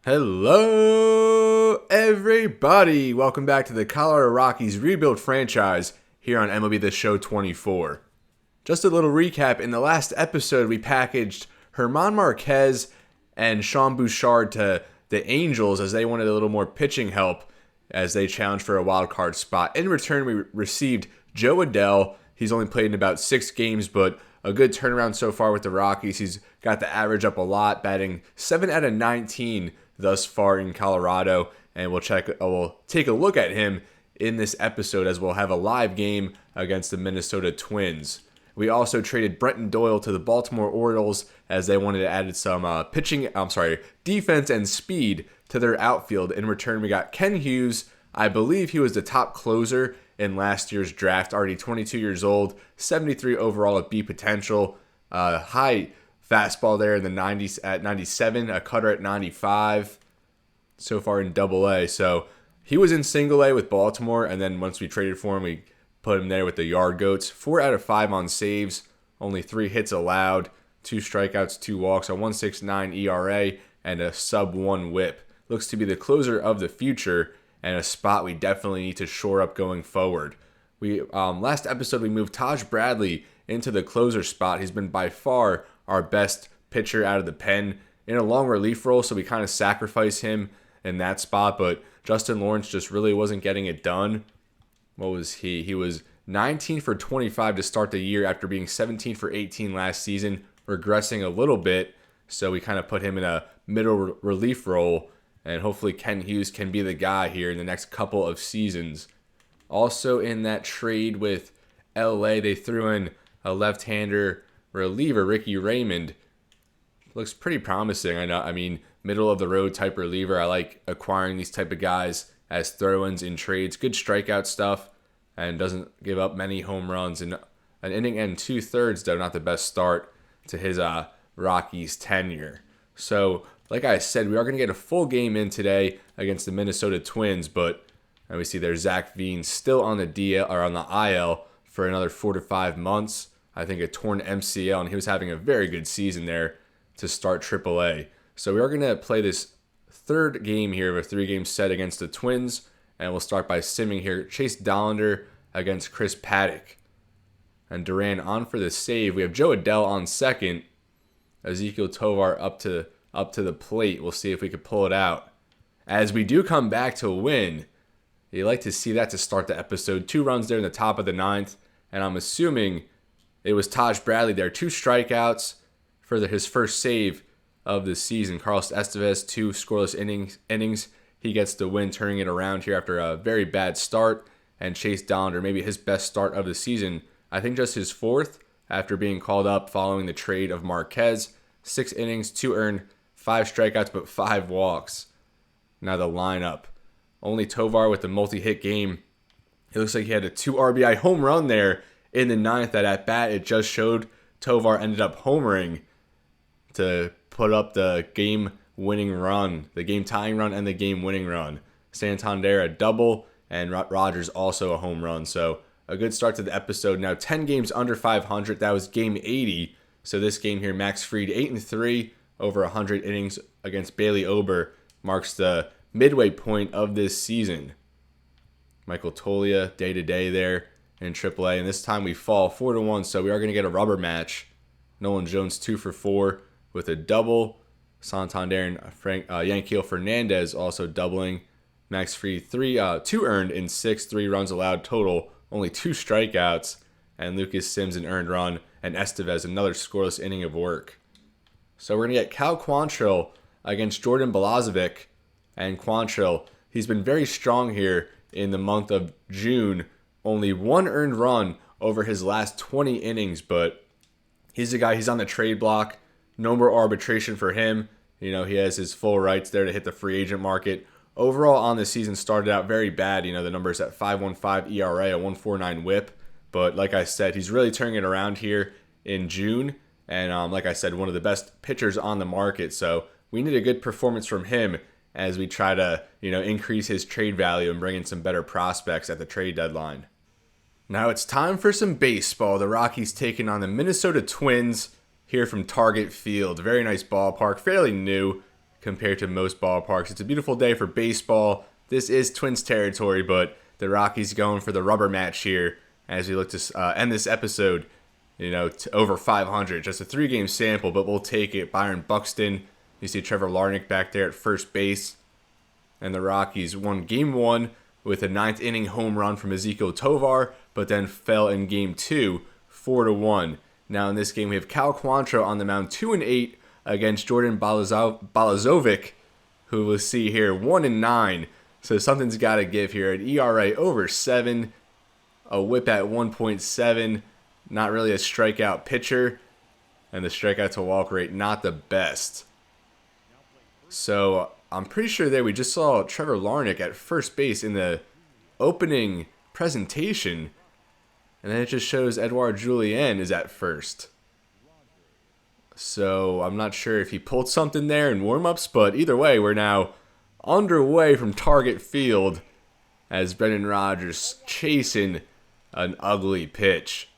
Hello, everybody. Welcome back to the Colorado Rockies rebuild franchise here on MLB The Show 24. Just a little recap. In the last episode, we packaged German Marquez and Sean Bouchard to the Angels as they wanted a little more pitching help as they challenged for a wild card spot. In return, we received Jo Adell. He's only played in about 6 games, but a good turnaround so far with the Rockies. He's got the average up a lot, batting 7 out of 19 thus far in Colorado, and we'll take a look at him in this episode as we'll have a live game against the Minnesota Twins. We also traded Brenton Doyle to the Baltimore Orioles as they wanted to add some defense and speed to their outfield. In return, we got Ken Hughes. I believe he was the top closer in last year's draft, already 22 years old, 73 overall at B potential, high fastball there in the 90s at 97, a cutter at 95 so far in Double-A. So he was in Single-A with Baltimore, and then once we traded for him, we put him there with the Yard Goats. 4 out of 5 on saves, only 3 hits allowed, 2 strikeouts, 2 walks, a 1.69 ERA, and a sub-1 whip. Looks to be the closer of the future and a spot we definitely need to shore up going forward. We last episode, we moved Taj Bradley into the closer spot. He's been by far our best pitcher out of the pen in a long relief role, so we kind of sacrifice him in that spot, but Justin Lawrence just really wasn't getting it done. What was he? He was 19 for 25 to start the year after being 17 for 18 last season, regressing a little bit, so we kind of put him in a middle relief role, and hopefully Ken Hughes can be the guy here in the next couple of seasons. Also in that trade with LA, they threw in a left-hander reliever, Ricky Raymond. Looks pretty promising. I mean, middle of the road type reliever. I like acquiring these type of guys as throw-ins in trades. Good strikeout stuff and doesn't give up many home runs. In an inning and 2/3, though, not the best start to his Rockies tenure. So, like I said, we are going to get a full game in today against the Minnesota Twins, but we see there's Zach Veen still on the DL or on the IL for another 4 to 5 months. I think a torn MCL, and he was having a very good season there to start AAA. So we are going to play this third game here of a 3-game set against the Twins, and we'll start by simming here. Chase Dollander against Chris Paddock. And Duran on for the save. We have Jo Adell on second. Ezequiel Tovar up to the plate. We'll see if we can pull it out. As we do come back to win, you like to see that to start the episode. 2 runs there in the top of the 9th, and I'm assuming it was Taj Bradley there. 2 strikeouts for his first save of the season. Carlos Estevez, 2 scoreless innings. He gets the win, turning it around here after a very bad start. And Chase Dollander, maybe his best start of the season. I think just his 4th after being called up following the trade of Marquez. 6 innings, 2 earned, 5 strikeouts, but 5 walks. Now the lineup. Only Tovar with the multi-hit game. It looks like he had a 2 RBI home run there in the 9th. That at bat, it just showed Tovar ended up homering to put up the game-winning run, the game-tying run, and the game-winning run. Santander a double, and Rogers also a home run. So a good start to the episode. Now 10 games under 500. That was game 80. So this game here, Max Fried 8-3 over 100 innings against Bailey Ober marks the midway point of this season. Michael Toglia day-to-day there in AAA, and this time we fall 4-1, so we are going to get a rubber match. Nolan Jones 2 for 4 with a double. Santander and Yanquiel Fernandez also doubling. Max Fried 2 earned in 6, 3 runs allowed total, only 2 strikeouts, and Lucas Sims an earned run, and Estevez another scoreless inning of work. So we're going to get Cal Quantrill against Jordan Balazovic, and Quantrill, he's been very strong here in the month of June. Only 1 earned run over his last 20 innings, but he's a guy, he's on the trade block. No more arbitration for him. You know, he has his full rights there to hit the free agent market. Overall on the season started out very bad. You know, the numbers at 5.15 ERA, a 1.49 whip. But like I said, he's really turning it around here in June. And like I said, one of the best pitchers on the market. So we need a good performance from him as we try to, increase his trade value and bring in some better prospects at the trade deadline. Now it's time for some baseball. The Rockies taking on the Minnesota Twins here from Target Field. Very nice ballpark, fairly new. compared to most ballparks. It's a beautiful day for baseball. This is Twins territory, but the Rockies going for the rubber match here as we look to end this episode, to over 500. Just a 3-game sample, but we'll take it. Byron Buxton, you see Trevor Larnach back there at first base. And the Rockies won Game 1 with a 9th inning home run from Ezequiel Tovar, but then fell in Game 2, 4-1. Now in this game, we have Cal Quantrill on the mound, 2-8 against Jordan Balazovic, who we'll see here, 1-9. So something's got to give here. An ERA over 7, a whip at 1.7, not really a strikeout pitcher, and the strikeout to walk rate not the best. So I'm pretty sure there we just saw Trevor Larnach at first base in the opening presentation, and then it just shows Edouard Julien is at first. So I'm not sure if he pulled something there in warm-ups, but either way, we're now underway from Target Field as Brendan Rodgers chasing an ugly pitch.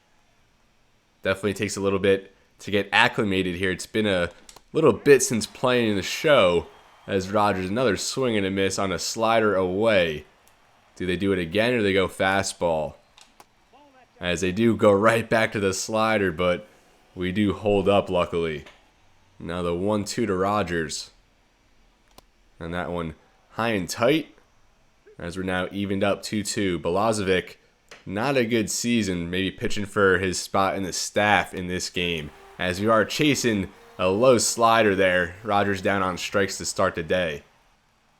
Definitely takes a little bit to get acclimated here. It's been a little bit since playing in the show as Rodgers, another swing and a miss on a slider away. Do they do it again or do they go fastball? As they do go right back to the slider, but we do hold up luckily. Now the 1-2 to Rodgers. And that one high and tight as we're now evened up 2-2. Balazovic, not a good season, maybe pitching for his spot in the staff in this game. As we are chasing a low slider there. Rodgers down on strikes to start the day.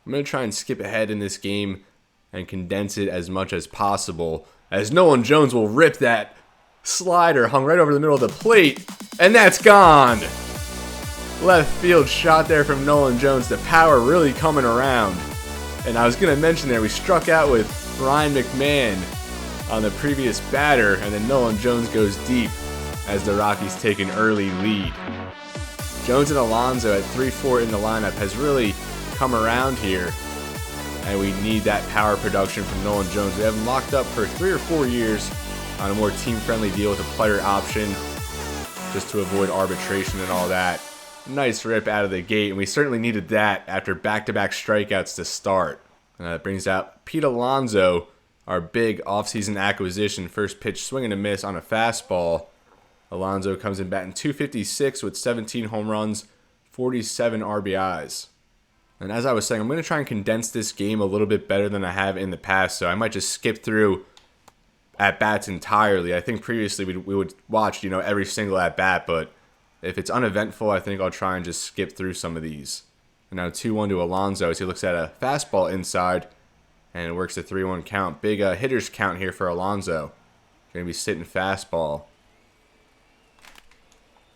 I'm going to try and skip ahead in this game and condense it as much as possible, as Nolan Jones will rip that slider hung right over the middle of the plate, and that's gone. Left field shot there from Nolan Jones. The power really coming around. And I was going to mention there, we struck out with Ryan McMahon on the previous batter, and then Nolan Jones goes deep as the Rockies take an early lead. Jones and Alonso at 3-4 in the lineup has really come around here, and we need that power production from Nolan Jones. We have him locked up for 3 or 4 years on a more team-friendly deal with a player option, just to avoid arbitration and all that. Nice rip out of the gate, and we certainly needed that after back-to-back strikeouts to start. That brings out Pete Alonso, our big offseason acquisition. First pitch swing and a miss on a fastball. Alonso comes in batting .256 with 17 home runs, 47 RBIs. And as I was saying, I'm going to try and condense this game a little bit better than I have in the past, so I might just skip through at-bats entirely. I think previously we would watch, every single at-bat, but if it's uneventful, I think I'll try and just skip through some of these. And now 2-1 to Alonso as he looks at a fastball inside, and it works a 3-1 count. Big hitter's count here for Alonso. Going to be sitting fastball.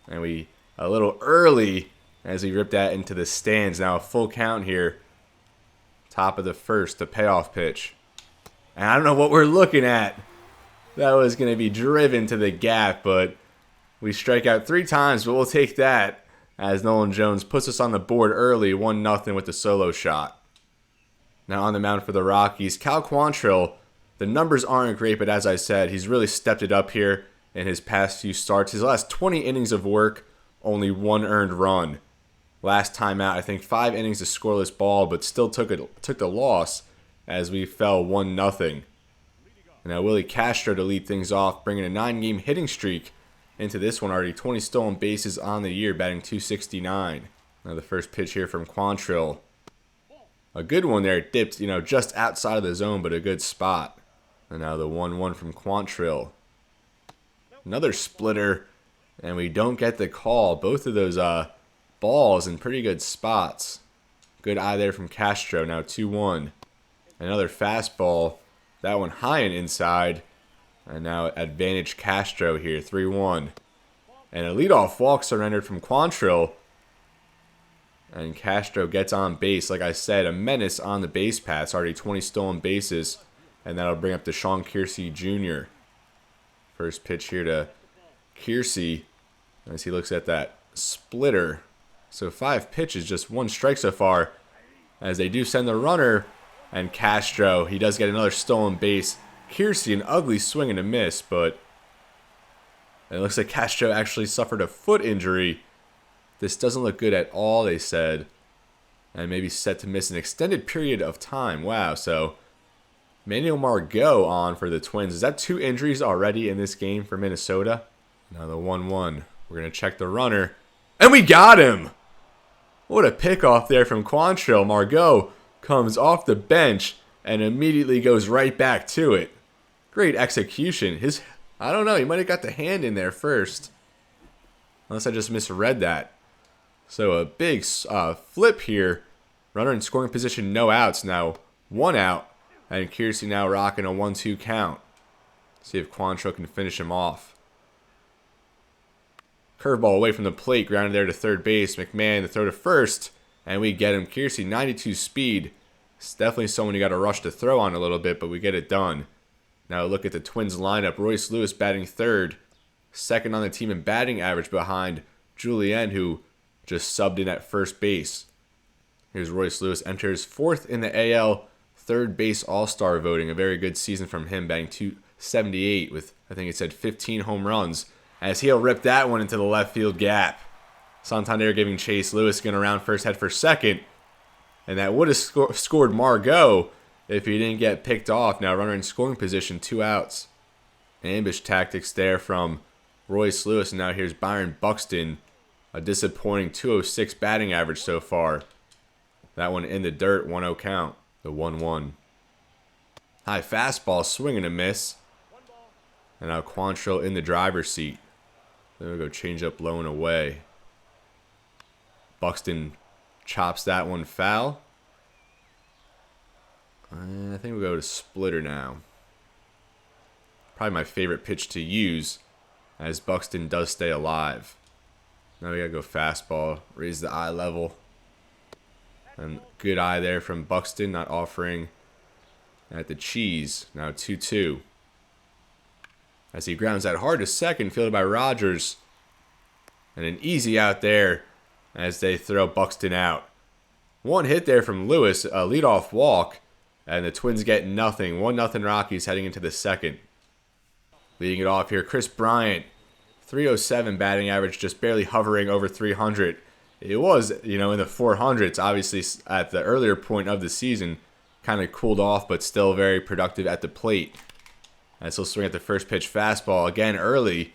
And we a little early as we rip that into the stands. Now a full count here. Top of the first, the payoff pitch. And I don't know what we're looking at. That was going to be driven to the gap, but we strike out 3 times, but we'll take that as Nolan Jones puts us on the board early, 1-0 with the solo shot. Now on the mound for the Rockies, Cal Quantrill. The numbers aren't great, but as I said, he's really stepped it up here in his past few starts. His last 20 innings of work, only 1 earned run. Last time out, I think 5 innings of scoreless ball, but still took the loss as we fell 1-0. Now Willie Castro to lead things off, bringing a 9-game hitting streak into this one already. 20 stolen bases on the year, batting .269. Now the first pitch here from Quantrill. A good one there. It dipped, just outside of the zone, but a good spot. And now the 1-1 from Quantrill. Another splitter, and we don't get the call. Both of those balls in pretty good spots. Good eye there from Castro. Now 2-1. Another fastball. That one high and inside. And now advantage Castro here, 3-1. And a leadoff walk surrendered from Quantrill. And Castro gets on base. Like I said, a menace on the base paths. Already 20 stolen bases. And that'll bring up Deshaun Kiersey Jr. First pitch here to Kiersey as he looks at that splitter. So 5 pitches, just 1 strike so far. As they do send the runner. And Castro, he does get another stolen base. Kiersey, an ugly swing and a miss, but it looks like Castro actually suffered a foot injury. This doesn't look good at all, they said. and maybe set to miss an extended period of time. Wow, so Manuel Margot on for the Twins. Is that 2 injuries already in this game for Minnesota? Now the 1-1. We're going to check the runner. And we got him! What a pickoff there from Quantrill. Margot comes off the bench and immediately goes right back to it. Great execution. I don't know, he might have got the hand in there first. Unless I just misread that. So a big flip here. Runner in scoring position, no outs. Now 1 out. And Kiersey now rocking a 1-2 count. See if Quantrill can finish him off. Curveball away from the plate, grounded there to third base. McMahon the throw to first, and we get him. Kiersey, 92 speed. It's definitely someone you got to rush to throw on a little bit, but we get it done. Now look at the Twins lineup. Royce Lewis batting third. Second on the team in batting average behind Julien, who just subbed in at first base. Here's Royce Lewis, enters 4th in the AL third base all-star voting. A very good season from him, batting .278 with, I think it said 15 home runs. As he'll rip that one into the left field gap. Santander giving chase. Lewis going around first, head for second. And that would have scored Margot if he didn't get picked off. Now runner in scoring position, 2 outs. Ambush tactics there from Royce Lewis. And now here's Byron Buxton. A disappointing .206 batting average so far. That one in the dirt, 1-0 count. The 1-1. High fastball, swing and a miss. And now Quantrill in the driver's seat. Then we go change up low and away. Buxton chops that one foul. And I think we'll go to splitter now. Probably my favorite pitch to use, as Buxton does stay alive. Now we gotta go fastball, raise the eye level. And good eye there from Buxton, not offering at the cheese. Now 2-2. As he grounds that hard to second, fielded by Rogers. And an easy out there as they throw Buxton out. 1 hit there from Lewis, a leadoff walk. And the Twins get nothing. 1-0 Rockies heading into the second. Leading it off here, Chris Bryant. .307 batting average, just barely hovering over 300. It was, in the 400s, obviously at the earlier point of the season. Kind of cooled off, but still very productive at the plate. As he'll swing at the first pitch fastball again early.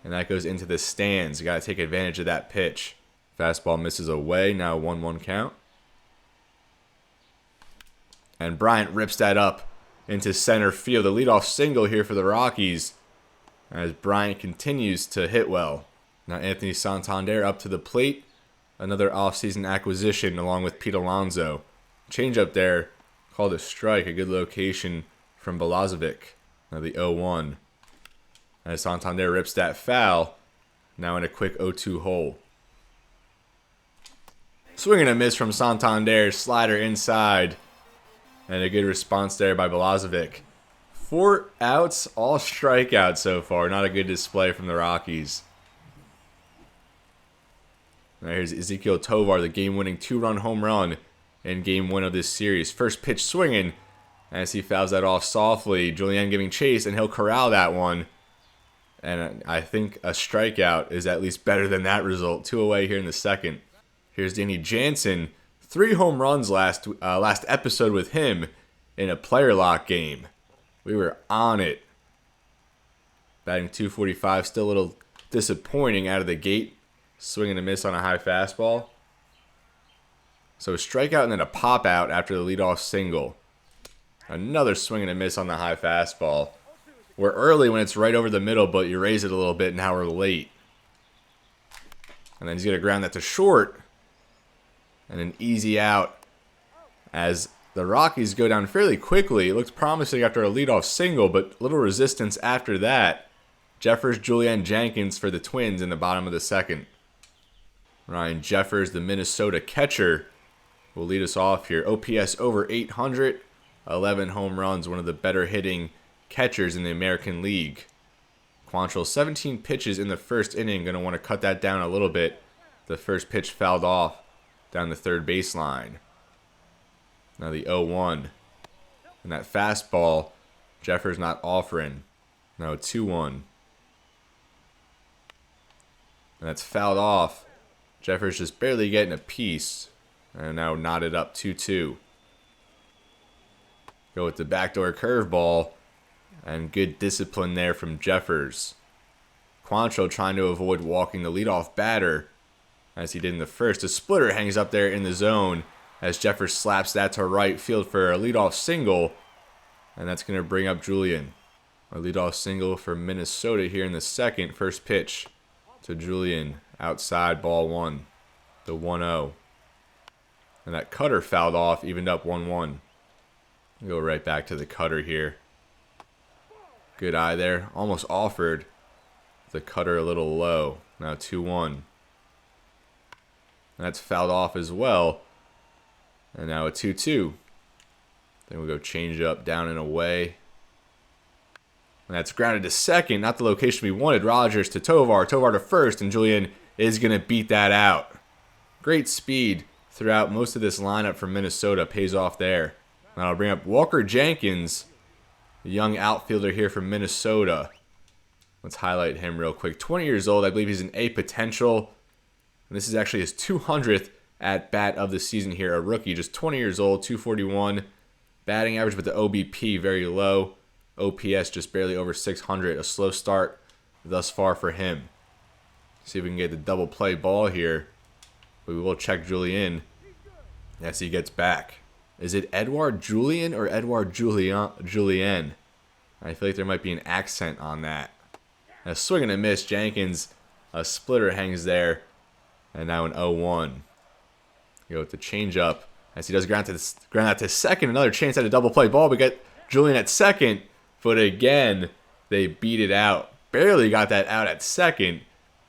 And that goes into the stands. You got to take advantage of that pitch. Fastball misses away. Now 1-1 count. And Bryant rips that up into center field. The leadoff single here for the Rockies. As Bryant continues to hit well. Now Anthony Santander up to the plate. Another offseason acquisition along with Pete Alonso. Change up there. Called a strike. A good location from Balazovic. Now the 0-1. As Santander rips that foul. Now in a quick 0-2 hole. Swing and a miss from Santander. Slider inside. And a good response there by Balazovic. 4 outs, all strikeouts so far. Not a good display from the Rockies. Now here's Ezekiel Tovar, the game-winning 2-run home run in Game 1 of this series. First pitch swinging as he fouls that off softly. Julien giving chase, and he'll corral that one. And I think a strikeout is at least better than that result. 2 away here in the second. Here's Danny Jansen. 3 home runs last episode with him in a player lock game. We were on it. Batting .245, still a little disappointing out of the gate. Swing and a miss on a high fastball. So a strikeout and then a pop out after the leadoff single. Another swing and a miss on the high fastball. We're early when it's right over the middle, but you raise it a little bit, now we're late. And then he's going to ground that to short. And an easy out as the Rockies go down fairly quickly. It looked promising after a leadoff single, but little resistance after that. Jeffers, Julian Jenkins for the Twins in the bottom of the second. Ryan Jeffers, the Minnesota catcher, will lead us off here. OPS over 800, 11 home runs, one of the better hitting catchers in the American League. Quantrill, 17 pitches in the first inning. Going to want to cut that down a little bit. The first pitch fouled off down the third baseline. Now the 0-1. And that fastball, Jeffers not offering. Now 2-1. And that's fouled off. Jeffers just barely getting a piece. And now knotted up 2-2. Go with the backdoor curveball. And good discipline there from Jeffers. Quantrill trying to avoid walking the leadoff batter, as he did in the first. A splitter hangs up there in the zone as Jeffers slaps that to right field for a leadoff single. And that's going to bring up Julian. A leadoff single for Minnesota here in the second. First pitch to Julian. Outside, ball one. The 1-0. And that cutter fouled off, evened up 1-1. Go right back to the cutter here. Good eye there. Almost offered. The cutter a little low. Now 2-1. That's fouled off as well. And now a 2-2. Then we'll go change up down and away. And that's grounded to second. Not the location we wanted. Rogers to Tovar. Tovar to first. And Julian is going to beat that out. Great speed throughout most of this lineup for Minnesota. Pays off there. Now I'll bring up Walker Jenkins, the young outfielder here from Minnesota. Let's highlight him real quick. 20 years old. I believe he's an A potential. And this is actually his 200th at bat of the season here. A rookie, just 20 years old, 241. Batting average with the OBP very low. OPS just barely over 600. A slow start thus far for him. See if we can get the double play ball here. But we will check Julian as he gets back. Is it Edouard Julien or Edouard Julien? I feel like there might be an accent on that. A swing and a miss. Jenkins, a splitter hangs there. And now an 0-1. Go with the changeup as he does ground out to second. Another chance at a double play ball. We get Julian at second. But again, they beat it out. Barely got that out at second.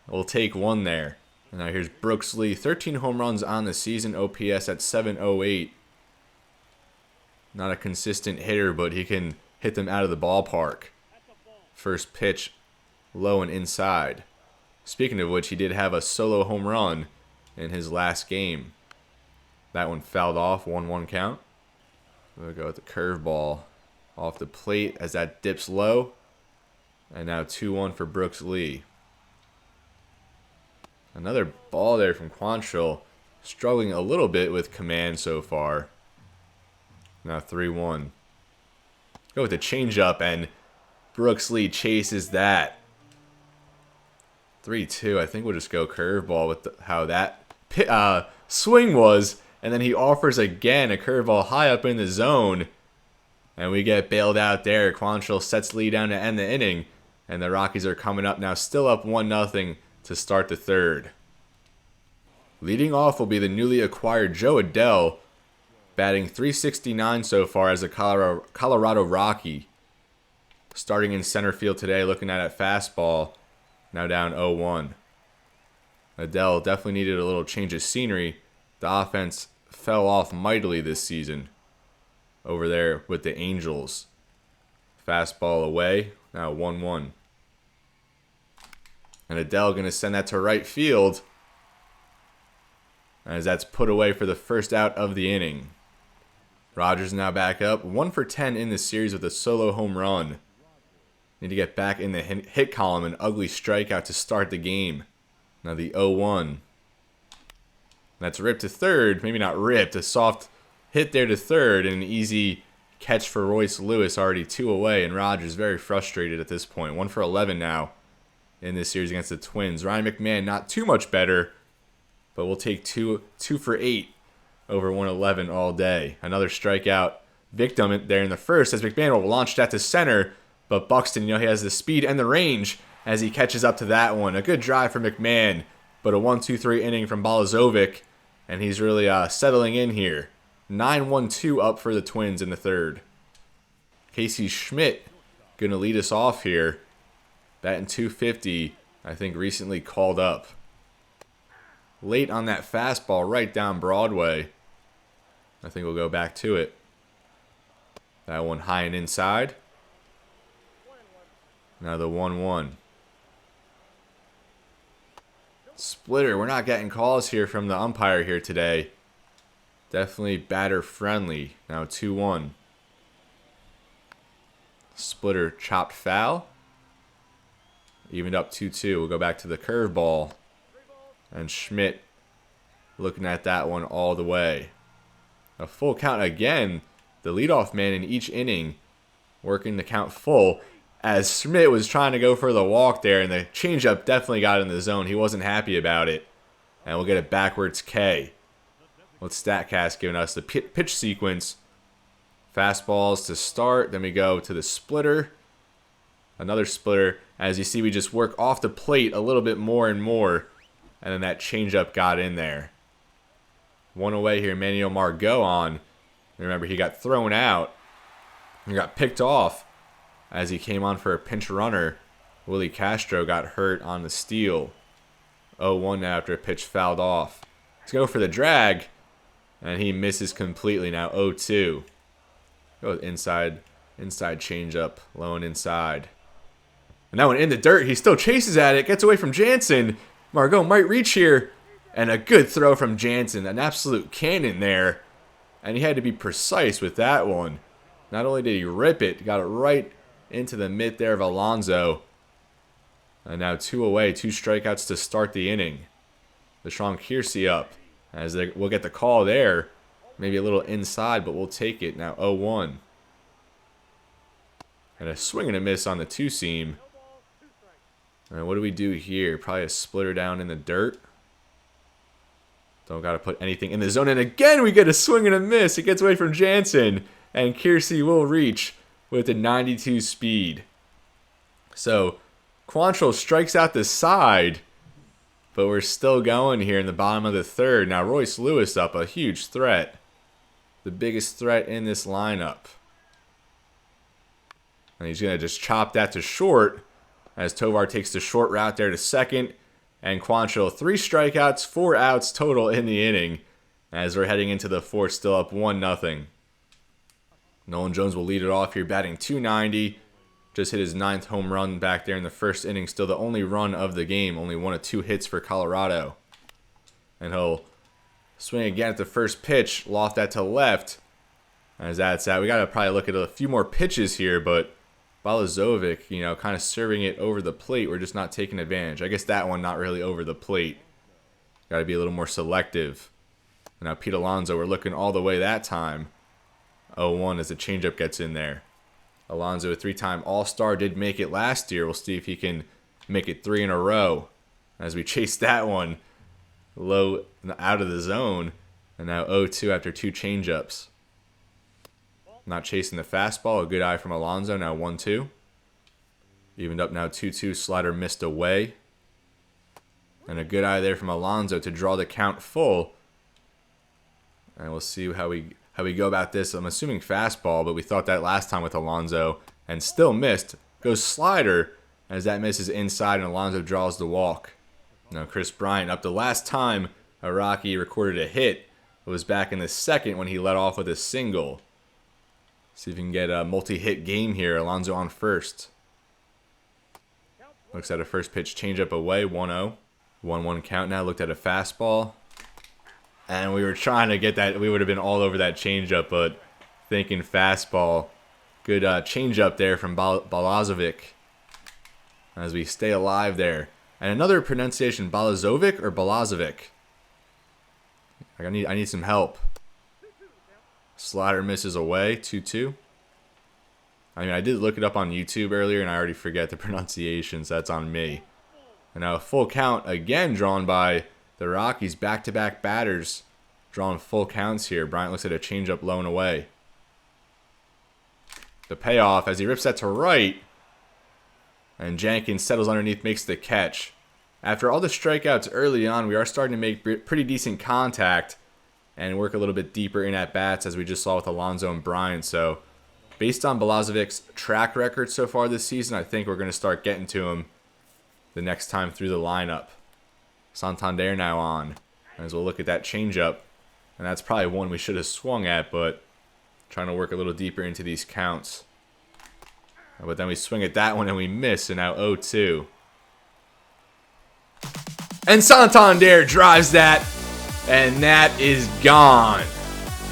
We'll take one there. And now here's Brooks Lee. 13 home runs on the season. OPS at 708. Not a consistent hitter, but he can hit them out of the ballpark. First pitch, low and inside. Speaking of which, he did have a solo home run in his last game. That one fouled off, 1-1 count. We'll go with the curveball off the plate as that dips low. And now 2-1 for Brooks Lee. Another ball there from Quantrill. Struggling a little bit with command so far. Now 3-1. Go with the changeup, and Brooks Lee chases that. 3-2. I think we'll just go curveball with how that swing was. And then he offers again a curveball high up in the zone. And we get bailed out there. Quantrill sets lead down to end the inning. And the Rockies are coming up now, still up 1-0 to start the third. Leading off will be the newly acquired Joe Adell, batting .369 so far as a Colorado Rocky. Starting in center field today, looking at fastball. Now down 0-1. Adell definitely needed a little change of scenery. The offense fell off mightily this season over there with the Angels. Fastball away. Now 1-1. And Adell going to send that to right field as that's put away for the first out of the inning. Rogers now back up. 1 for 10 in this series with a solo home run. Need to get back in the hit column. An ugly strikeout to start the game. Now the 0-1. That's ripped to third. Maybe not ripped. A soft hit there to third. And an easy catch for Royce Lewis. Already 2 away. And Rogers very frustrated at this point. 1 for 11 now in this series against the Twins. Ryan McMahon not too much better. But we'll take 2 for 8 over 111 all day. Another strikeout victim there in the first as McMahon will launch that to center. But Buxton, he has the speed and the range as he catches up to that one. A good drive from McMahon, but a 1-2-3 inning from Balazovic, and he's really settling in here. 9-1-2 up for the Twins in the third. Casey Schmidt going to lead us off here. Batting .250, I think recently called up. Late on that fastball right down Broadway. I think we'll go back to it. That one high and inside. Now the 1-1. Splitter. We're not getting calls here from the umpire here today. Definitely batter friendly. Now 2-1. Splitter chopped foul. Evened up 2-2. We'll go back to the curveball. And Schmidt looking at that one all the way. A full count again. The leadoff man in each inning working the count full, as Schmidt was trying to go for the walk there, and the changeup definitely got in the zone. He wasn't happy about it. And we'll get a backwards K. What's StatCast giving us? The pitch sequence. Fastballs to start. Then we go to the splitter. Another splitter. As you see, we just work off the plate a little bit more and more. And then that changeup got in there. One away here, Manuel Margot on. Remember, he got thrown out. He got picked off as he came on for a pinch runner. Willie Castro got hurt on the steal. 0-1 now after a pitch fouled off. Let's go for the drag. And he misses completely now. 0-2. Go with inside changeup. Low and inside. And that one in the dirt. He still chases at it. Gets away from Jansen. Margot might reach here. And a good throw from Jansen. An absolute cannon there. And he had to be precise with that one. Not only did he rip it, got it right into the mitt there of Alonso. And now 2 away, 2 strikeouts to start the inning. Deshaun Kiersey up. As we'll get the call there. Maybe a little inside, but we'll take it. Now 0-1. And a swing and a miss on the 2-seam. And what do we do here? Probably a splitter down in the dirt. Don't got to put anything in the zone. And again, we get a swing and a miss. It gets away from Jansen. And Kiersey will reach with a 92 speed. So Quantrill strikes out the side. But we're still going here in the bottom of the third. Now Royce Lewis up, a huge threat. The biggest threat in this lineup. And he's going to just chop that to short. As Tovar takes the short route there to second. And Quantrill, 3 strikeouts, 4 outs total in the inning. As we're heading into the fourth, still up 1-0. Nolan Jones will lead it off here, batting .290. Just hit his 9th home run back there in the first inning. Still the only run of the game. Only 1 of 2 hits for Colorado. And he'll swing again at the first pitch. Loft that to left. As that's out. We got to probably look at a few more pitches here, but Balazovic, kind of serving it over the plate. We're just not taking advantage. I guess that one not really over the plate. Got to be a little more selective. Now Pete Alonso, we're looking all the way that time. 0-1 as the changeup gets in there. Alonso, a 3-time All-Star, did make it last year. We'll see if he can make it 3 in a row. As we chase that one low out of the zone. And now 0-2 after 2 changeups. Not chasing the fastball. A good eye from Alonso. Now 1-2. Evened up now 2-2. Slider missed away. And a good eye there from Alonso to draw the count full. And we'll see how we go about this. I'm assuming fastball, but we thought that last time with Alonso. And still missed. Goes slider as that misses inside and Alonso draws the walk. Now Chris Bryant up. The last time a Rocky recorded a hit was back in the second when he led off with a single. See if we can get a multi-hit game here. Alonso on first. Looks at a first pitch changeup away. 1-0. 1-1 count now. Looked at a fastball. And we were trying to get that. We would have been all over that changeup, but thinking fastball. Good changeup there from Balazovic. As we stay alive there. And another pronunciation. Balazovic or Balazovic? I need some help. Slider misses away, 2-2. I mean, I did look it up on YouTube earlier, and I already forget the pronunciation, so that's on me. And now a full count again drawn by the Rockies. Back-to-back batters drawing full counts here. Bryant looks at a changeup low and away. The payoff as he rips that to right. And Jenkins settles underneath, makes the catch. After all the strikeouts early on, we are starting to make pretty decent contact and work a little bit deeper in at bats, as we just saw with Alonso and Bryant. So, based on Balazovic's track record so far this season, I think we're going to start getting to him the next time through the lineup. Santander now on, as we'll look at that changeup. And that's probably one we should have swung at, but trying to work a little deeper into these counts. But then we swing at that one and we miss, and now 0-2. And Santander drives that, and that is gone.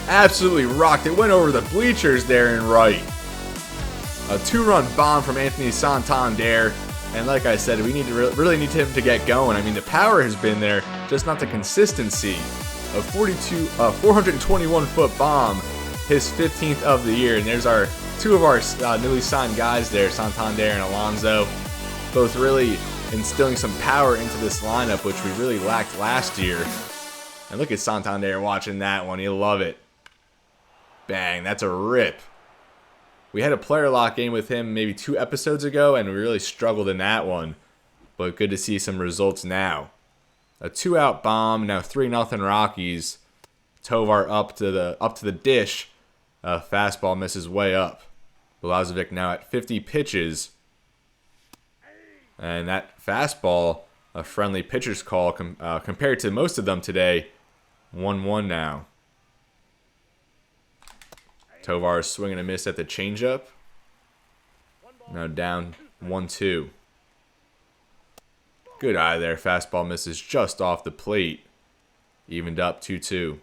Absolutely rocked. It went over the bleachers there in right. A 2-run bomb from Anthony Santander. And like I said, we need to really need him to get going. I mean, the power has been there, just not the consistency. a 421-foot bomb, his 15th of the year. And there's two of our newly signed guys there, Santander and Alonso, both really instilling some power into this lineup, which we really lacked last year. And look at Santander watching that one. He'll love it. Bang, that's a rip. We had a player lock game with him maybe 2 episodes ago, and we really struggled in that one. But good to see some results now. A 2-out bomb, now 3-0 Rockies. Tovar up to the dish. Fastball misses way up. Balazovic now at 50 pitches. And that fastball, a friendly pitcher's call compared to most of them today. 1-1 now. Tovar is swinging a miss at the changeup. Now down 1-2. Good eye there. Fastball misses just off the plate. Evened up 2-2.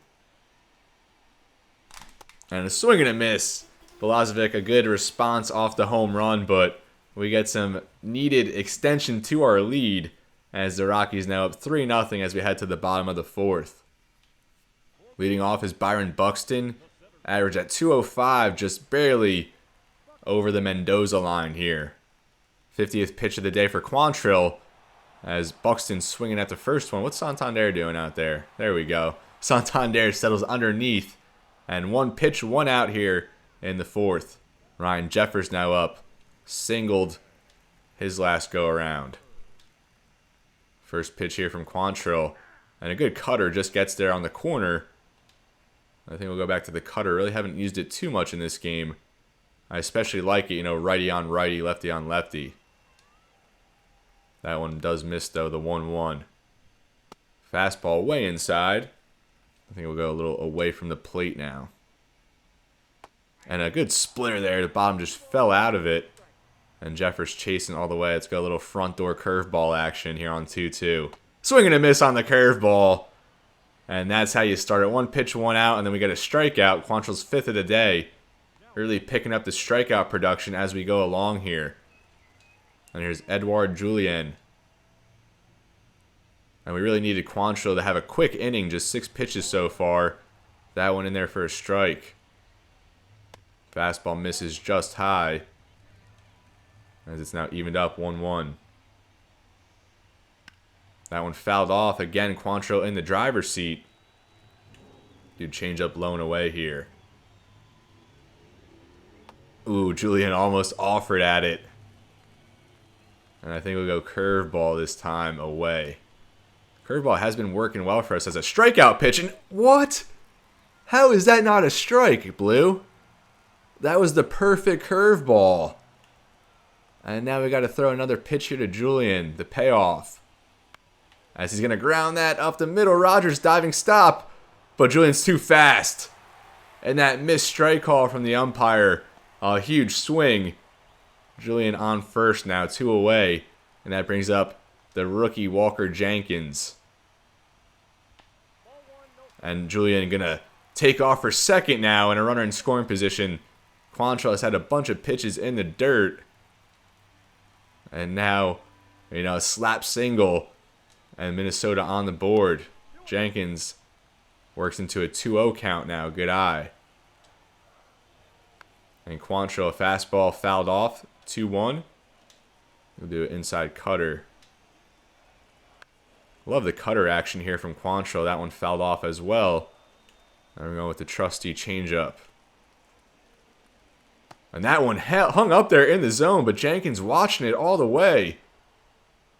And a swing and a miss. Balazovic, a good response off the home run, but we get some needed extension to our lead as the Rockies now up 3-0 as we head to the bottom of the 4th. Leading off is Byron Buxton. Average at 205, just barely over the Mendoza line here. 50th pitch of the day for Quantrill as Buxton's swinging at the first one. What's Santander doing out there? There we go. Santander settles underneath. And 1 pitch, 1 out here in the 4th. Ryan Jeffers now up. Singled his last go around. First pitch here from Quantrill. And a good cutter just gets there on the corner. I think we'll go back to the cutter. Really haven't used it too much in this game. I especially like it, righty on righty, lefty on lefty. That one does miss, though, the 1-1. Fastball way inside. I think we'll go a little away from the plate now. And a good splitter there. The bottom just fell out of it. And Jeffers chasing all the way. Let's go a little front door curveball action here on 2-2. Swing and a miss on the curveball. And that's how you start it. 1 pitch, 1 out, and then we get a strikeout. Quantrill's 5th of the day. Really picking up the strikeout production as we go along here. And here's Edouard Julien. And we really needed Quantrill to have a quick inning, just 6 pitches so far. That one in there for a strike. Fastball misses just high. As it's now evened up 1-1. That one fouled off. Again, Quantrill in the driver's seat. Dude, change up low and away here. Ooh, Julien almost offered at it. And I think we'll go curveball this time away. Curveball has been working well for us as a strikeout pitch. And what? How is that not a strike, Blue? That was the perfect curveball. And now we got to throw another pitch here to Julien. The payoff. As he's going to ground that up the middle. Rogers diving stop. But Julien's too fast. And that missed strike call from the umpire. A huge swing. Julien on first now. 2 away. And that brings up the rookie Walker Jenkins. And Julien going to take off for second now. And a runner in scoring position. Quantrill has had a bunch of pitches in the dirt. And now, a slap single. And Minnesota on the board. Jenkins works into a 2-0 count now. Good eye. And Quantrill, a fastball fouled off. 2-1. We'll do an inside cutter. Love the cutter action here from Quantrill. That one fouled off as well. And we're going with the trusty changeup. And that one hung up there in the zone, but Jenkins watching it all the way.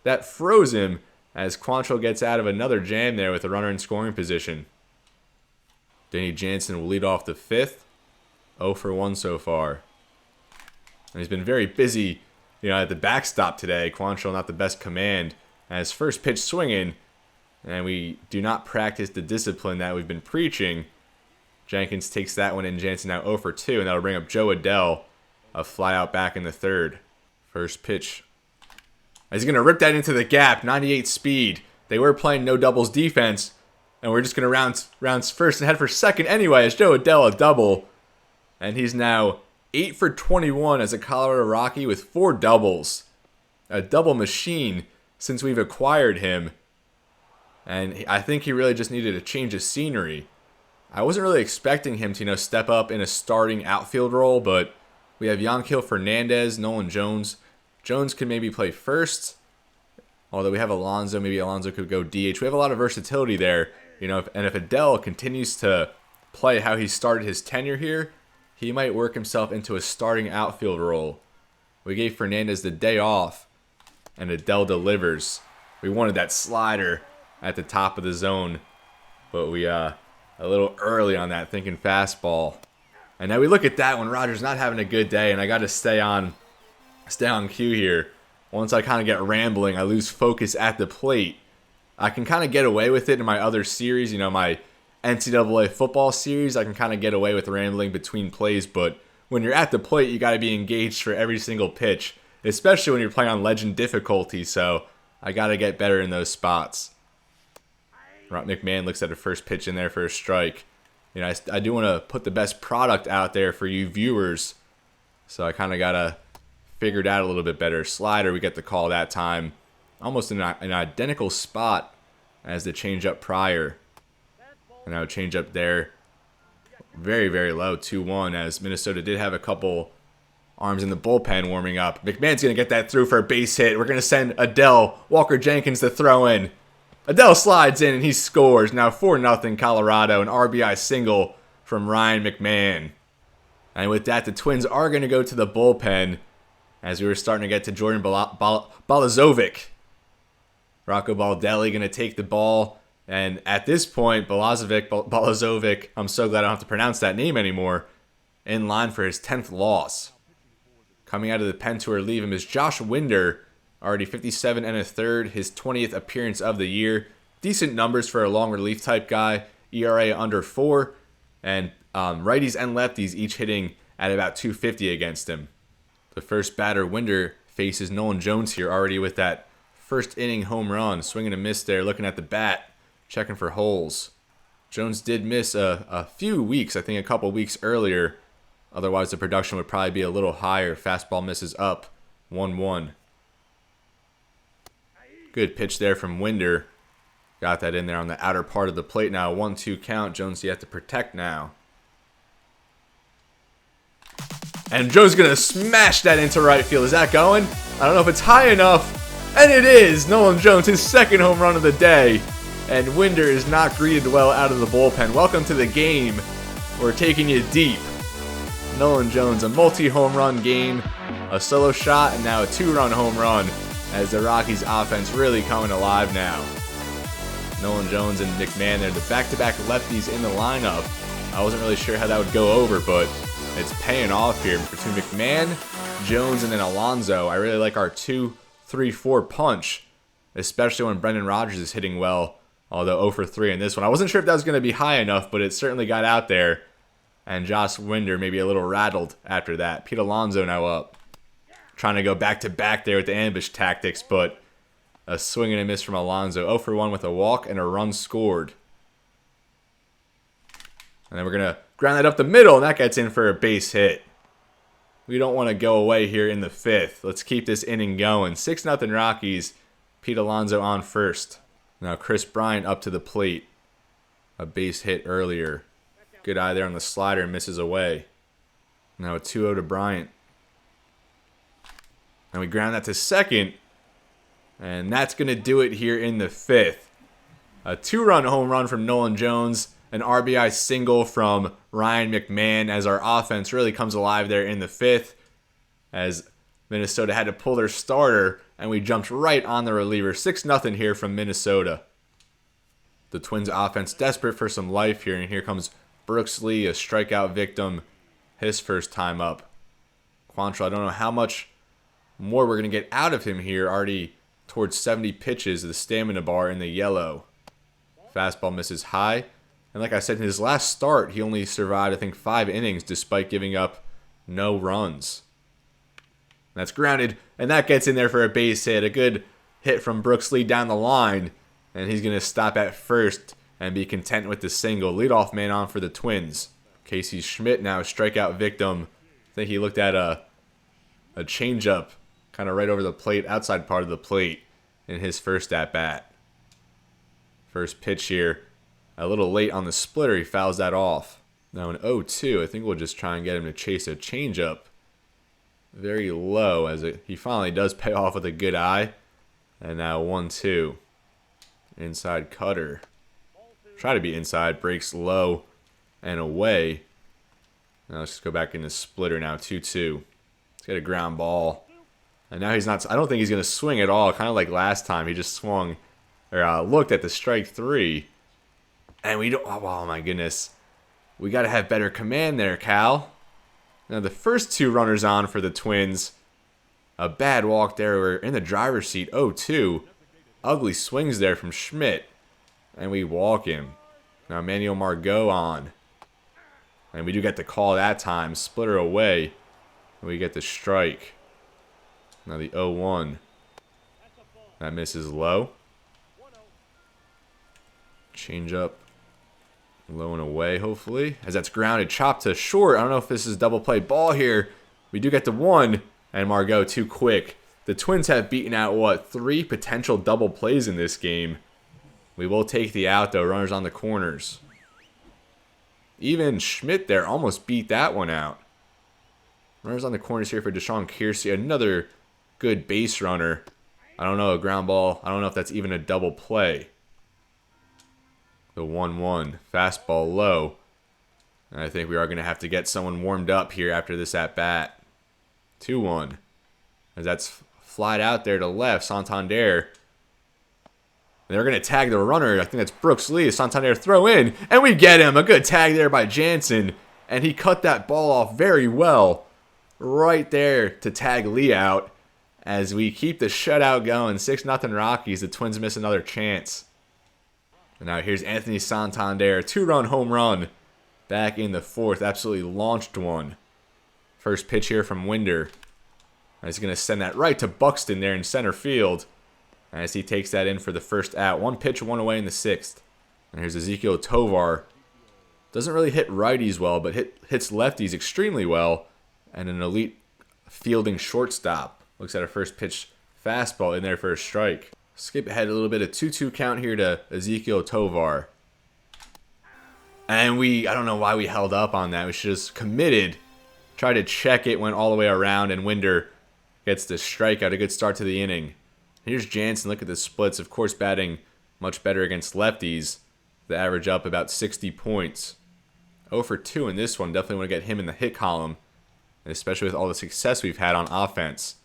That froze him as Quantrill gets out of another jam there with a runner in scoring position. Danny Jansen will lead off the 5th. 0 for 1 so far. And he's been very busy, at the backstop today. Quantrill not the best command. And his first pitch swinging. And we do not practice the discipline that we've been preaching. Jenkins takes that one in. Jansen now 0 for 2. And that'll bring up Joe Adell. A fly out back in the 3rd. First pitch. He's going to rip that into the gap. 98 speed. They were playing no doubles defense. And we're just going to round first and head for second anyway as Joe Adell a double. And he's now 8 for 21 as a Colorado Rocky with 4 doubles. A double machine since we've acquired him. And I think he really just needed a change of scenery. I wasn't really expecting him to, step up in a starting outfield role, but we have Yanquiel Fernandez, Nolan Jones. Jones could maybe play first, although we have Alonso. Maybe Alonso could go DH. We have a lot of versatility there, and if Adele continues to play how he started his tenure here, he might work himself into a starting outfield role. We gave Fernandez the day off, and Adele delivers. We wanted that slider at the top of the zone, but we a little early on that, thinking fastball. And now we look at that when Rogers not having a good day, and I got to stay on cue here. Once I kind of get rambling, I lose focus at the plate. I can kind of get away with it in my other series, my NCAA football series. I can kind of get away with rambling between plays, but when you're at the plate, you got to be engaged for every single pitch, especially when you're playing on legend difficulty, so I got to get better in those spots. McMahon looks at a first pitch in there for a strike. I do want to put the best product out there for you viewers, so I kind of got to figure it out a little bit better. Slider, we get the call that time. Almost in an identical spot as the changeup prior. And now changeup there. Very, very low, 2-1, as Minnesota did have a couple arms in the bullpen warming up. McMahon's going to get that through for a base hit. We're going to send Adele Walker-Jenkins to throw in. Adele slides in and he scores. Now 4-0 Colorado, an RBI single from Ryan McMahon. And with that, the Twins are going to go to the bullpen as we were starting to get to Jordan Balazovic. Rocco Baldelli going to take the ball. And at this point, Balazovic, I'm so glad I don't have to pronounce that name anymore, in line for his 10th loss. Coming out of the pen to relieve him is Josh Winder, already 57 and a third, his 20th appearance of the year. Decent numbers for a long relief type guy, ERA under 4, and righties and lefties each hitting at about 250 against him. The first batter, Winder, faces Nolan Jones here, already with that first inning home run, swinging a miss there, looking at the bat, checking for holes. Jones did miss a few weeks, I think a couple weeks earlier. Otherwise, the production would probably be a little higher. Fastball misses up, 1-1. Good pitch there from Winder. Got that in there on the outer part of the plate now. 1-2 count. Jones you have to protect now. And Jones going to smash that into right field. Is that going? I don't know if it's high enough. And it is. Nolan Jones, his second home run of the day. And Winder is not greeted well out of the bullpen. Welcome to the game. We're taking you deep. Nolan Jones, a multi-home run game, a solo shot, and now a 2-run home run as the Rockies offense really coming alive now. Nolan Jones and McMahon, they're the back-to-back lefties in the lineup. I wasn't really sure how that would go over, but it's paying off here. Between McMahon, Jones, and then Alonso, I really like our 2-3-4 punch, especially when Brendan Rodgers is hitting well, although 0 for 3 in this one. I wasn't sure if that was going to be high enough, but it certainly got out there. And Josh Winder maybe a little rattled after that. Pete Alonso now up. Trying to go back-to-back there with the ambush tactics, but a swing and a miss from Alonso. 0 for 1 with a walk and a run scored. And then we're going to ground that up the middle, and that gets in for a base hit. We don't want to go away here in the 5th. Let's keep this inning going. 6-0 Rockies. Pete Alonso on first. Now Chris Bryant up to the plate. A base hit earlier. Good eye there on the slider, misses away. Now a 2-0 to Bryant. And we ground that to second. And that's going to do it here in the 5th. A 2-run home run from Nolan Jones. An RBI single from Ryan McMahon as our offense really comes alive there in the 5th. As Minnesota had to pull their starter. And we jumped right on the reliever. 6-0 here from Minnesota. The Twins offense desperate for some life here. And here comes Brooks Lee, a strikeout victim, his first time up. Quantrill, I don't know how much more we're going to get out of him here. Already towards 70 pitches, the stamina bar in the yellow. Fastball misses high. And like I said, in his last start, he only survived, I think, 5 innings despite giving up no runs. That's grounded, and that gets in there for a base hit. A good hit from Brooks Lee down the line, and he's going to stop at first and be content with the single. Leadoff man on for the Twins. Casey Schmidt now a strikeout victim. I think he looked at a changeup kind of right over the plate, outside part of the plate in his first at-bat. First pitch here. A little late on the splitter. He fouls that off. Now an 0-2. I think we'll just try and get him to chase a changeup. Very low as he finally does pay off with a good eye. And now 1-2. Inside cutter. Try to be inside. Breaks low and away. Now let's just go back into splitter now. 2-2. Let's get a ground ball. And now he's not. I don't think he's going to swing at all. Kind of like last time. He just swung or looked at the strike 3. And we don't. Oh my goodness. We got to have better command there, Cal. Now the first 2 runners on for the Twins. A bad walk there. We're in the driver's seat. 0-2. Ugly swings there from Schmidt. And we walk him. Now Manuel Margot on. And we do get the call that time. Splitter away. And we get the strike. Now the 0-1. That misses low. Change up. Low and away, hopefully. As that's grounded. Chopped to short. I don't know if this is double play ball here. We do get the 1. And Margot too quick. The Twins have beaten out, 3 potential double plays in this game. We will take the out, though. Runners on the corners. Even Schmidt there almost beat that one out. Runners on the corners here for Deshaun Kiersey. Another good base runner. I don't know, a ground ball. I don't know if that's even a double play. The 1-1. Fastball low. And I think we are going to have to get someone warmed up here after this at-bat. 2-1. As that's flied out there to left. Santander. They're going to tag the runner. I think that's Brooks Lee. Santander throw in. And we get him. A good tag there by Jansen. And he cut that ball off very well. Right there to tag Lee out. As we keep the shutout going. 6-0 Rockies. The Twins miss another chance. And now here's Anthony Santander. 2-run home run. Back in the 4th. Absolutely launched one. First pitch here from Winder. He's going to send that right to Buxton there in center field. As he takes that in for the first out. 1 pitch, 1 away in the 6th. And here's Ezekiel Tovar. Doesn't really hit righties well, but hits lefties extremely well. And an elite fielding shortstop. Looks at a first pitch fastball in there for a strike. Skip ahead a little bit. A 2-2 count here to Ezekiel Tovar. And I don't know why we held up on that. We should just committed. Tried to check it, went all the way around, and Winder gets the strikeout. A good start to the inning. Here's Jansen. Look at the splits. Of course, batting much better against lefties. The average up about 60 points. 0 for 2 in this one. Definitely want to get him in the hit column. Especially with all the success we've had on offense.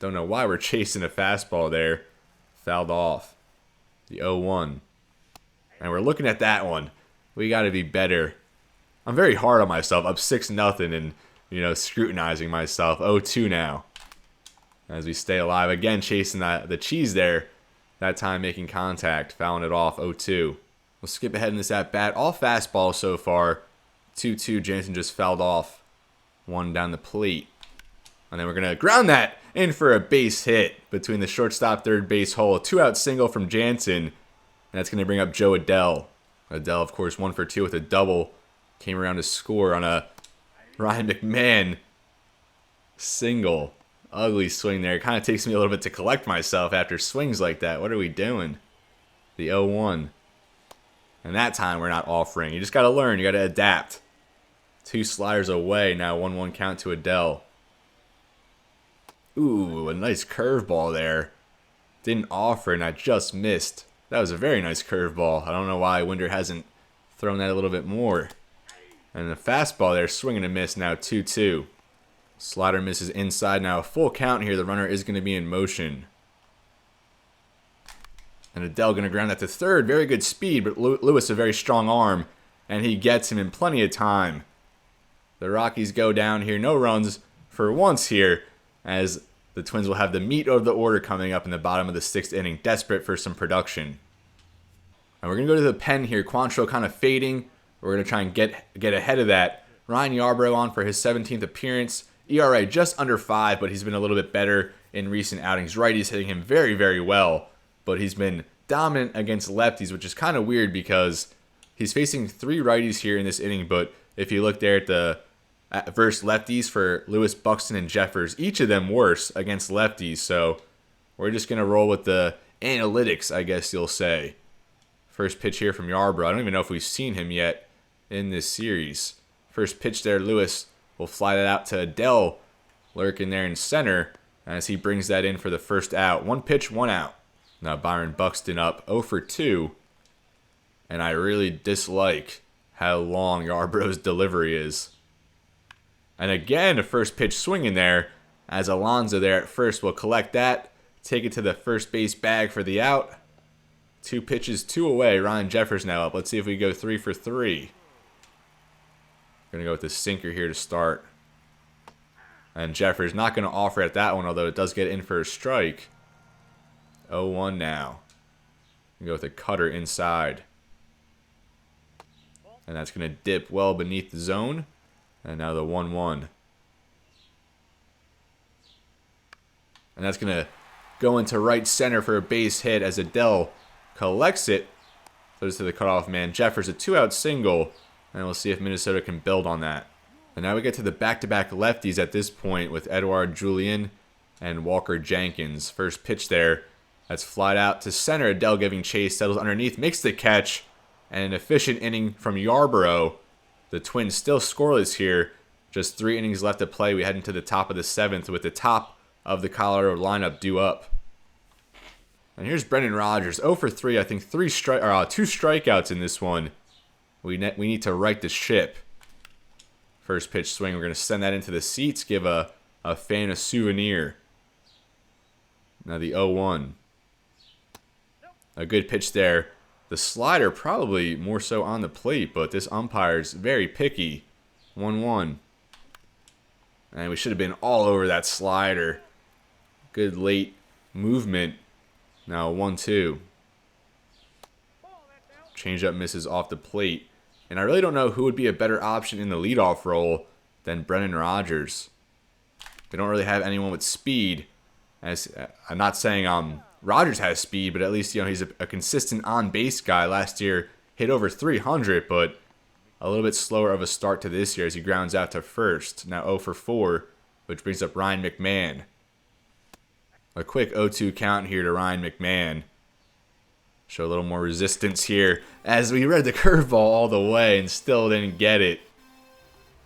Don't know why we're chasing a fastball there. Fouled off. The 0-1. And we're looking at that one. We got to be better. I'm very hard on myself. Up 6-0 and, scrutinizing myself. 0-2 now. As we stay alive. Again, chasing the cheese there. That time making contact. Fouling it off. 0-2. We'll skip ahead in this at-bat. All fastballs so far. 2-2. Jansen just fouled off. 1 down the plate. And then we're going to ground that in for a base hit between the shortstop third base hole. A 2-out single from Jansen. And that's going to bring up Joe Adell. Adell, of course, 1 for 2 with a double. Came around to score on a Ryan McMahon single. Ugly swing there. It kind of takes me a little bit to collect myself after swings like that. What are we doing? The 0-1. And that time we're not offering. You just got to learn. You got to adapt. 2 sliders away. Now 1-1 count to Adell. Ooh, a nice curveball there. Didn't offer and I just missed. That was a very nice curveball. I don't know why Winder hasn't thrown that a little bit more. And the fastball there, swing and a miss, now 2-2. Slider misses inside. Now a full count here. The runner is going to be in motion. And Adell going to ground that to third. Very good speed, but Lewis a very strong arm. And he gets him in plenty of time. The Rockies go down here. No runs for once here, as the Twins will have the meat of the order coming up in the bottom of the 6th inning. Desperate for some production. And we're going to go to the pen here. Quantrill kind of fading. We're going to try and get ahead of that. Ryan Yarbrough on for his 17th appearance. ERA just under 5, but he's been a little bit better in recent outings. Righties hitting him very, very well, but he's been dominant against lefties, which is kind of weird because he's facing 3 righties here in this inning, but if you look there at the versus lefties for Lewis, Buxton, and Jeffers, each of them worse against lefties, so we're just going to roll with the analytics, I guess you'll say. First pitch here from Yarbrough. I don't even know if we've seen him yet in this series. First pitch there, Lewis will fly that out to Adele, lurking there in center as he brings that in for the first out. 1 pitch, 1 out. Now Byron Buxton up 0 for 2. And I really dislike how long Yarbrough's delivery is. And again, a first pitch swing in there as Alonso there at first will collect that, take it to the first base bag for the out. 2 pitches, 2 away. Ryan Jeffers now up. Let's see if we go 3 for 3. Going to go with the sinker here to start. And Jeffers not going to offer at that one, although it does get in for a strike. 0-1 now. Go with a cutter inside. And that's going to dip well beneath the zone. And now the 1-1. And that's going to go into right center for a base hit as Adele collects it. Throws to the cutoff man. Jeffers a 2-out single. And we'll see if Minnesota can build on that. And now we get to the back-to-back lefties at this point with Edouard Julien and Walker Jenkins. First pitch there. That's flied out to center. Adele giving chase. Settles underneath. Makes the catch. And an efficient inning from Yarbrough. The Twins still scoreless here. Just 3 innings left to play. We head into the top of the 7th with the top of the Colorado lineup due up. And here's Brendan Rodgers. 0 for 3. I think 2 strikeouts in this one. We need to right the ship. First pitch swing. We're going to send that into the seats. Give a fan a souvenir. Now the 0-1. A good pitch there. The slider probably more so on the plate, but this umpire's very picky. 1-1. And we should have been all over that slider. Good late movement. Now 1-2. Changeup misses off the plate. And I really don't know who would be a better option in the leadoff role than Brendan Rodgers. They don't really have anyone with speed. As I'm not saying Rodgers has speed, but at least he's a consistent on-base guy. Last year hit over 300, but a little bit slower of a start to this year as he grounds out to first. Now 0 for 4, which brings up Ryan McMahon. A quick 0-2 count here to Ryan McMahon. Show a little more resistance here as we read the curveball all the way and still didn't get it.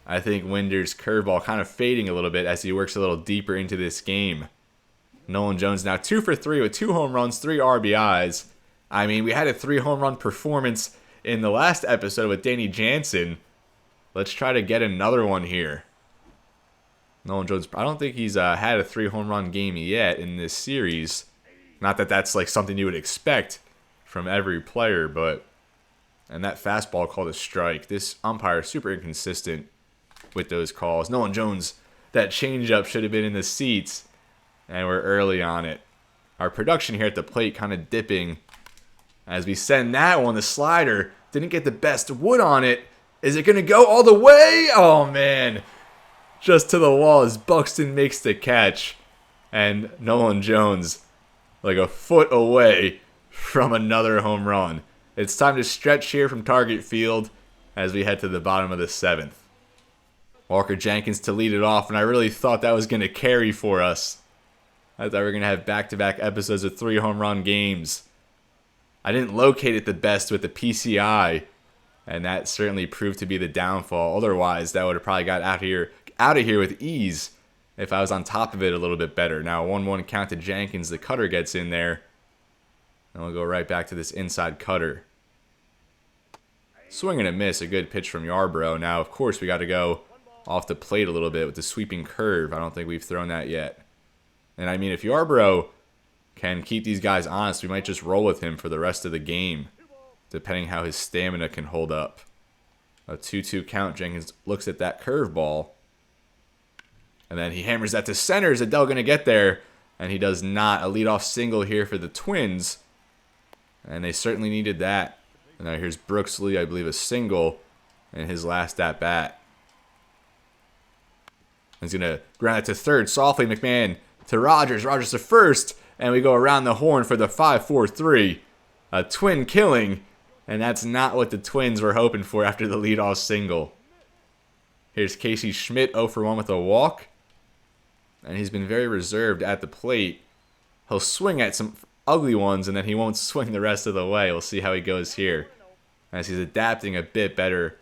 I think Winder's curveball kind of fading a little bit as he works a little deeper into this game. Nolan Jones now 2 for 3 with 2 home runs, 3 RBIs. I mean, we had a 3 home run performance in the last episode with Danny Jansen. Let's try to get another one here. Nolan Jones, I don't think he's had a 3 home run game yet in this series. Not that that's like something you would expect from every player, but... And that fastball called a strike. This umpire is super inconsistent with those calls. Nolan Jones, that changeup should have been in the seats. And we're early on it. Our production here at the plate kind of dipping as we send that one. The slider didn't get the best wood on it. Is it going to go all the way? Oh, man. Just to the wall as Buxton makes the catch. And Nolan Jones like a foot away from another home run. It's time to stretch here from target field as we head to the bottom of the 7th. Walker Jenkins to lead it off, and I really thought that was going to carry for us. I thought we were going to have back-to-back episodes of 3 home run games. I didn't locate it the best with the PCI, and that certainly proved to be the downfall. Otherwise, that would have probably got out of here with ease if I was on top of it a little bit better. Now, 1-1 count to Jenkins. The cutter gets in there. And we'll go right back to this inside cutter. Swing and a miss. A good pitch from Yarbrough. Now, of course, we got to go off the plate a little bit with the sweeping curve. I don't think we've thrown that yet. And I mean, if Yarbrough can keep these guys honest, we might just roll with him for the rest of the game, depending how his stamina can hold up. A 2-2 count. Jenkins looks at that curveball. And then he hammers that to center. Is Adele going to get there? And he does not. A leadoff single here for the Twins. And they certainly needed that. And now here's Brooks Lee, I believe, a single in his last at-bat. He's going to ground it to third. Softly, McMahon to Rodgers. Rodgers to first. And we go around the horn for the 5-4-3. A twin killing. And that's not what the Twins were hoping for after the leadoff single. Here's Casey Schmidt, 0 for 1 with a walk. And he's been very reserved at the plate. He'll swing at some ugly ones, and then he won't swing the rest of the way. We'll see how he goes here. As he's adapting a bit better.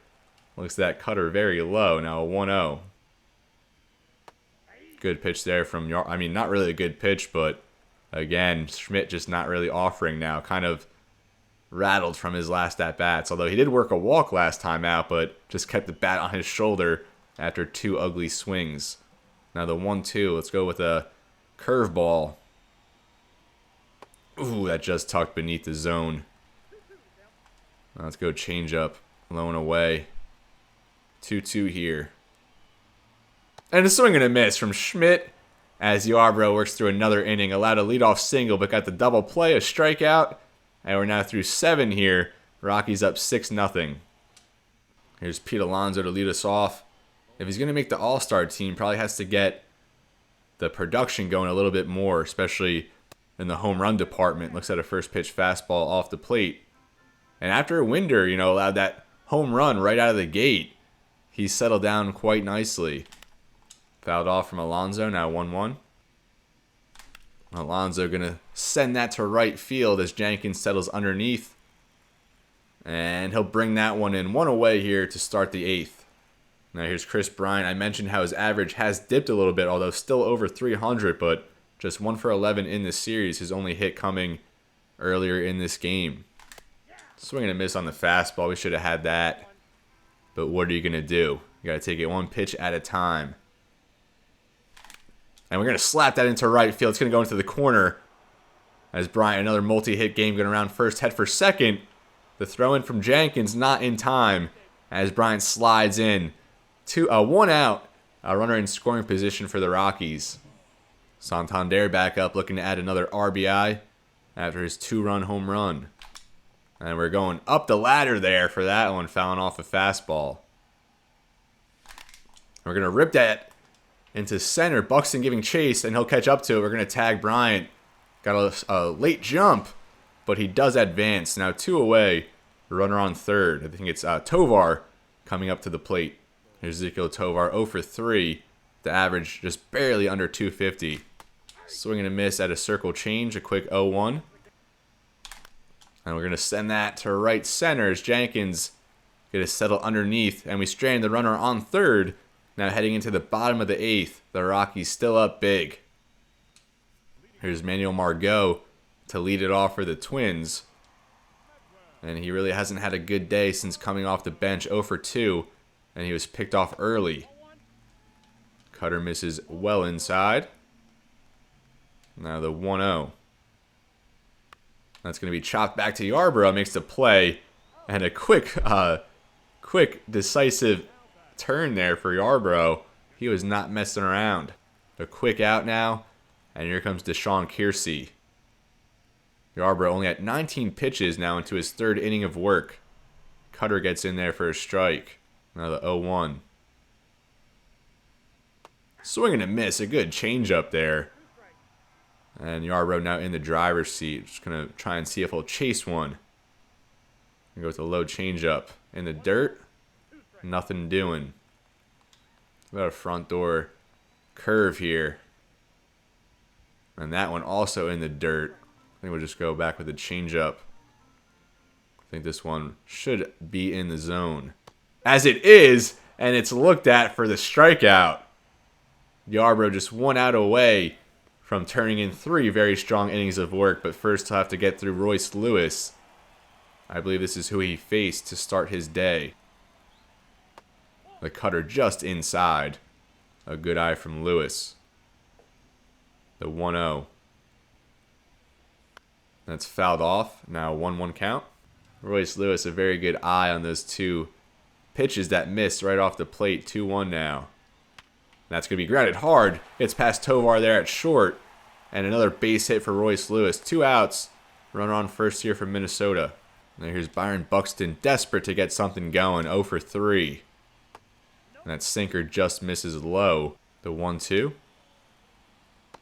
Looks that cutter very low. Now a 1-0. Good pitch there from I mean, not really a good pitch, but again, Schmidt just not really offering now. Kind of rattled from his last at-bats. Although he did work a walk last time out, but just kept the bat on his shoulder after 2 ugly swings. Now the 1-2. Let's go with a curveball. Ooh, that just tucked beneath the zone. Now let's go change up. Low and away. 2-2 here. And a swing and a miss from Schmidt as Yarbrough works through another inning. Allowed a leadoff single, but got the double play, a strikeout. And we're now through 7 here. Rockies up 6-0. Here's Pete Alonso to lead us off. If he's going to make the All-Star team, probably has to get the production going a little bit more, especially in the home run department. Looks at a first pitch fastball off the plate. And after Winder, allowed that home run right out of the gate, he's settled down quite nicely. Fouled off from Alonso, now 1-1. Alonso going to send that to right field as Jenkins settles underneath. And he'll bring that one in. 1 away here to start the 8th. Now here's Chris Bryant. I mentioned how his average has dipped a little bit, although still over 300, but just 1 for 11 in this series. His only hit coming earlier in this game. Swing and a miss on the fastball. We should have had that. But what are you going to do? You got to take it 1 pitch at a time. And we're going to slap that into right field. It's going to go into the corner. As Bryant, another multi-hit game going around first, head for second. The throw in from Jenkins not in time. As Bryant slides in. 1 out. A runner in scoring position for the Rockies. Santander back up looking to add another RBI after his 2-run home run. And we're going up the ladder there for that one, fouling off a fastball. We're going to rip that into center. Buxton giving chase, and he'll catch up to it. We're going to tag Bryant. Got a late jump, but he does advance. Now 2 away. Runner on third. I think it's Tovar coming up to the plate. Here's Ezekiel Tovar, 0 for 3. The average just barely under 250. Swing and a miss at a circle change. A quick 0-1. And we're going to send that to right center as Jenkins going to settle underneath. And we strand the runner on third. Now heading into the bottom of the 8th. The Rockies still up big. Here's Manuel Margot to lead it off for the Twins. And he really hasn't had a good day since coming off the bench. 0 for 2. And he was picked off early. Cutter misses well inside. Now the 1-0. That's going to be chopped back to Yarbrough. Makes the play. And a quick, decisive turn there for Yarbrough. He was not messing around. A quick out now. And here comes Deshaun Kiersey. Yarbrough only at 19 pitches now into his 3rd inning of work. Cutter gets in there for a strike. Now the 0-1. Swing and a miss. A good changeup there. And Yarbrough now in the driver's seat. Just going to try and see if he'll chase one. And go with a low changeup. In the dirt. Nothing doing. Got a front door curve here. And that one also in the dirt. I think we'll just go back with a changeup. I think this one should be in the zone. As it is, and it's looked at for the strikeout. Yarbrough just 1 out away from turning in 3 very strong innings of work. But first he'll have to get through Royce Lewis. I believe this is who he faced to start his day. The cutter just inside. A good eye from Lewis. The 1-0. That's fouled off. Now 1-1 count. Royce Lewis, a very good eye on those 2 pitches that missed right off the plate. 2-1 now. That's going to be grounded hard. It's past Tovar there at short. And another base hit for Royce Lewis. 2 outs. Runner on first here from Minnesota. Now here's Byron Buxton, desperate to get something going. 0 for 3. And that sinker just misses low. The 1-2.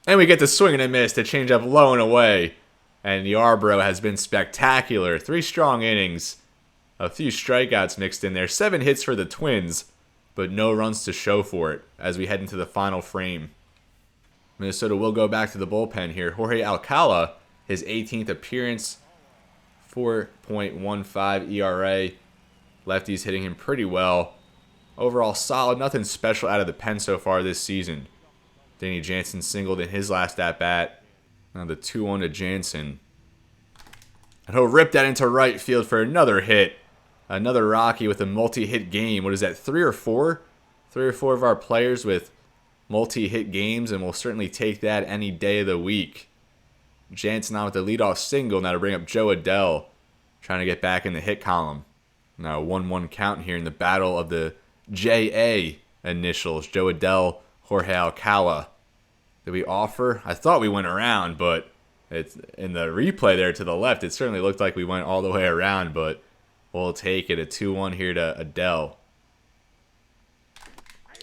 And we get the swing and a miss to change up low and away. And Yarbrough has been spectacular. 3 strong innings. A few strikeouts mixed in there. 7 hits for the Twins. But no runs to show for it as we head into the final frame. Minnesota will go back to the bullpen here. Jorge Alcala his 18th appearance, 4.15 ERA. Lefties hitting him pretty well. Overall solid, nothing special out of the pen so far this season. Danny Jansen singled in his last at-bat. Now the 2-1 to Jansen. And he'll rip that into right field for another hit. Another Rocky with a multi-hit game. What is that, 3 or 4? 3 or 4 of our players with multi-hit games, and we'll certainly take that any day of the week. Jansen on with the leadoff single now to bring up Jo Adell, trying to get back in the hit column. Now a 1-1 count here in the battle of the JA initials. Jo Adell, Jorge Alcala. Did we offer? I thought we went around, but it's in the replay there to the left. It certainly looked like we went all the way around, but we'll take it. A 2-1 here to Adell.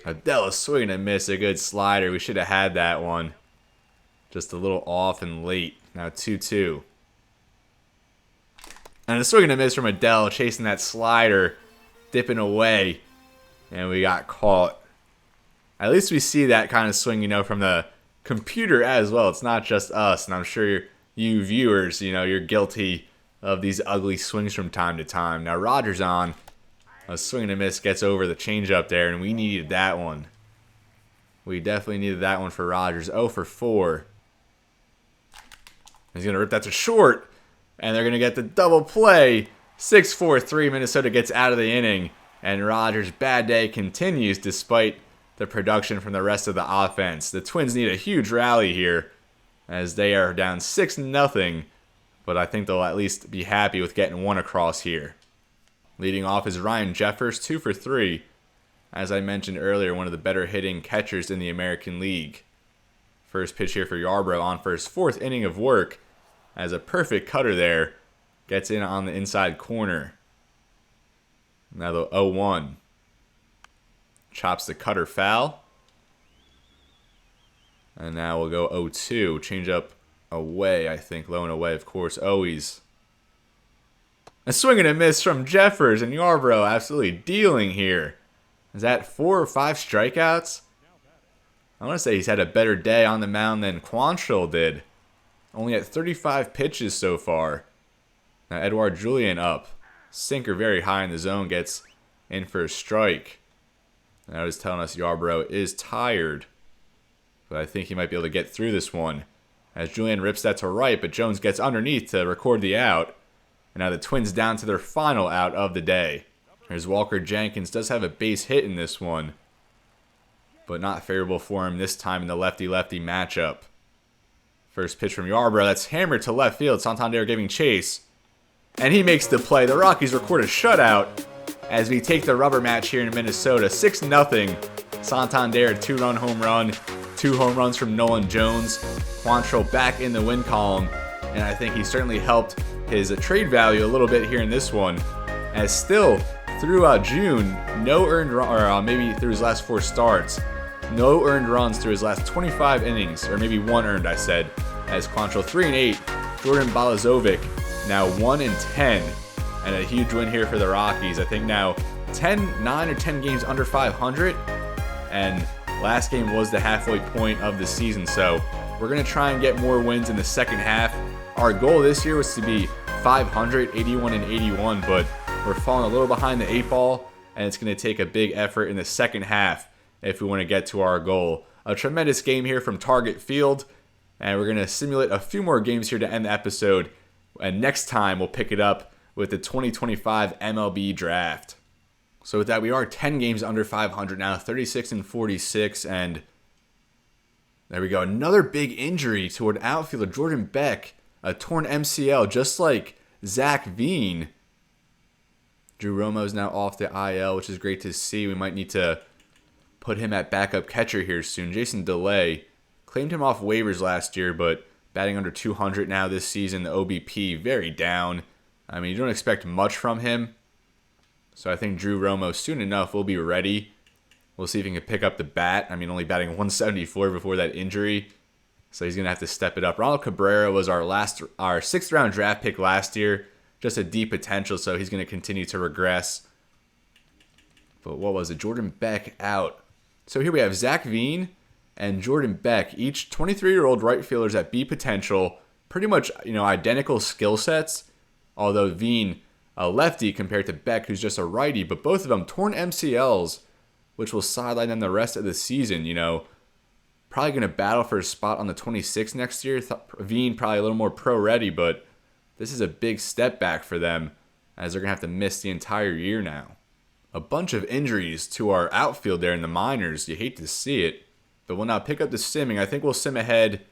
Adell is swinging and miss. A good slider. We should have had that one. Just a little off and late. Now 2-2. And a swing and a miss from Adell, chasing that slider, dipping away. And we got caught. At least we see that kind of swing, from the computer as well. It's not just us. And I'm sure you viewers, you're guilty of these ugly swings from time to time. Now Rogers on. A swing and a miss gets over the changeup there, and we needed that one. We definitely needed that one for Rogers. 0 for 4. He's going to rip that to short, and they're going to get the double play. 6-4-3, Minnesota gets out of the inning, and Rogers' bad day continues despite the production from the rest of the offense. The Twins need a huge rally here as they are down 6-0, but I think they'll at least be happy with getting one across here. Leading off is Ryan Jeffers, 2 for 3. As I mentioned earlier, one of the better hitting catchers in the American League. First pitch here for Yarbrough on for his 4th inning of work, as a perfect cutter there gets in on the inside corner. Now the 0-1. Chops the cutter foul. And now we'll go 0-2. Change up away, I think. Low and away, of course, always. A swing and a miss from Jeffers, and Yarbrough absolutely dealing here. Is that 4 or 5 strikeouts? I want to say he's had a better day on the mound than Quantrill did. Only at 35 pitches so far. Now Edouard Julien up. Sinker very high in the zone, gets in for a strike. And that is telling us Yarbrough is tired. But I think he might be able to get through this one. As Julien rips that to right, but Jones gets underneath to record the out. And now the Twins down to their final out of the day. Here's Walker Jenkins. Does have a base hit in this one, but not favorable for him this time in the lefty-lefty matchup. First pitch from Yarbrough. That's hammered to left field. Santander giving chase. And he makes the play. The Rockies record a shutout as we take the rubber match here in Minnesota. 6-0. Santander, 2-run home run. 2 home runs from Nolan Jones. Quantrill back in the win column. And I think he certainly helped his trade value a little bit here in this one. As still, through June, no earned run, or maybe through his last 4 starts, no earned runs through his last 25 innings, or maybe 1 earned, I said. As Quantrill 3-8, Jordan Balazovic now 1-10, and a huge win here for the Rockies. I think now 9 or 10 games under 500, and last game was the halfway point of the season. So we're gonna try and get more wins in the second half. Our goal this year was to be 500, 81-81, but we're falling a little behind the 8 ball, and it's going to take a big effort in the second half if we want to get to our goal. A tremendous game here from Target Field, and we're going to simulate a few more games here to end the episode, and next time we'll pick it up with the 2025 MLB Draft. So with that, we are 10 games under 500 now, 36-46, and there we go. Another big injury toward outfielder Jordan Beck, a torn MCL, just like Zach Veen. Drew Romo's now off the IL, which is great to see. We might need to put him at backup catcher here soon. Jason DeLay claimed him off waivers last year, but batting under 200 now this season. The OBP very down. I mean, you don't expect much from him. So I think Drew Romo soon enough will be ready. We'll see if he can pick up the bat. I mean, only batting 174 before that injury. So he's going to have to step it up. Ronald Cabrera was our 6th round draft pick last year. Just a deep potential, so he's going to continue to regress. But what was it? Jordan Beck out. So here we have Zach Veen and Jordan Beck, each 23-year-old right fielders at B potential, pretty much, identical skill sets. Although Veen, a lefty compared to Beck, who's just a righty, but both of them torn MCLs, which will sideline them the rest of the season. Probably going to battle for a spot on the 26th next year. Veen probably a little more pro-ready, but this is a big step back for them as they're going to have to miss the entire year now. A bunch of injuries to our outfield there in the minors. You hate to see it, but we'll now pick up the simming. I think we'll sim ahead.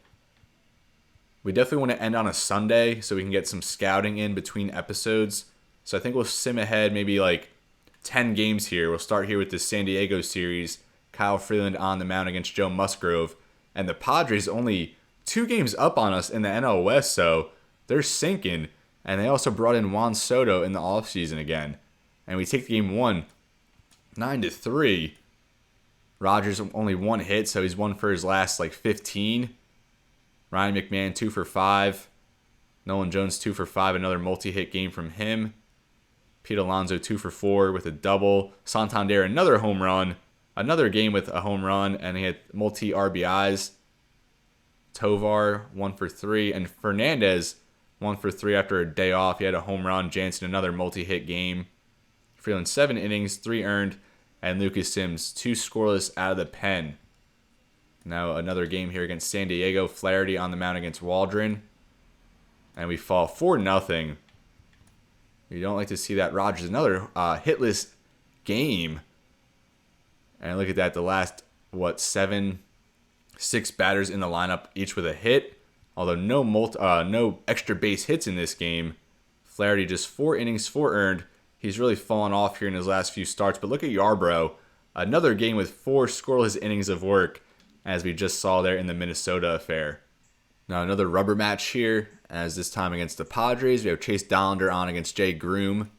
We definitely want to end on a Sunday so we can get some scouting in between episodes. So I think we'll sim ahead maybe like 10 games here. We'll start here with the San Diego series. Kyle Freeland on the mound against Joe Musgrove. And the Padres only 2 games up on us in the NL West, so they're sinking. And they also brought in Juan Soto in the offseason again. And we take game 1, 9-3. Rogers only 1 hit, so he's 1 for his last 15. Ryan McMahon 2 for 5. Nolan Jones 2 for 5, another multi-hit game from him. Pete Alonso 2 for 4 with a double. Santander another home run. Another game with a home run, and he had multi-RBIs. Tovar 1 for 3, and Fernandez 1 for 3 after a day off. He had a home run. Jansen another multi-hit game. Freeland 7 innings, 3 earned, and Lucas Sims 2 scoreless out of the pen. Now another game here against San Diego. Flaherty on the mound against Waldron. And we fall 4-0. You don't like to see that. Rogers another hitless game. And look at that, the last, 6 batters in the lineup, each with a hit. Although no extra base hits in this game. Flaherty just 4 innings, 4 earned. He's really fallen off here in his last few starts. But look at Yarbrough. Another game with 4 scoreless innings of work, as we just saw there in the Minnesota affair. Now another rubber match here, as this time against the Padres. We have Chase Dollander on against Jay Groom.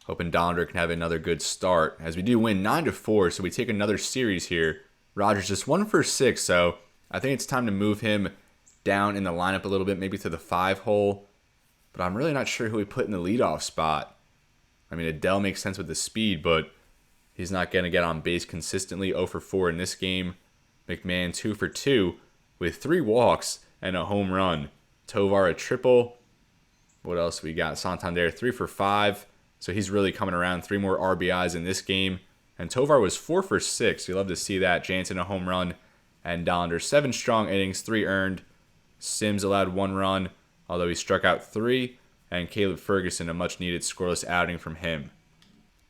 Hoping Dollander can have another good start, as we do win 9-4, so we take another series here. Rogers just 1 for 6, so I think it's time to move him down in the lineup a little bit, maybe to the 5 hole. But I'm really not sure who we put in the leadoff spot. I mean, Adele makes sense with the speed, but he's not going to get on base consistently. 0 for 4 in this game. McMahon 2 for 2 with 3 walks and a home run. Tovar a triple. What else we got? Santander 3 for 5. So he's really coming around. 3 more RBIs in this game. And Tovar was 4 for 6. You love to see that. Jansen a home run. And Dollander 7 strong innings, 3 earned. Sims allowed 1 run, although he struck out 3. And Caleb Ferguson, a much-needed scoreless outing from him.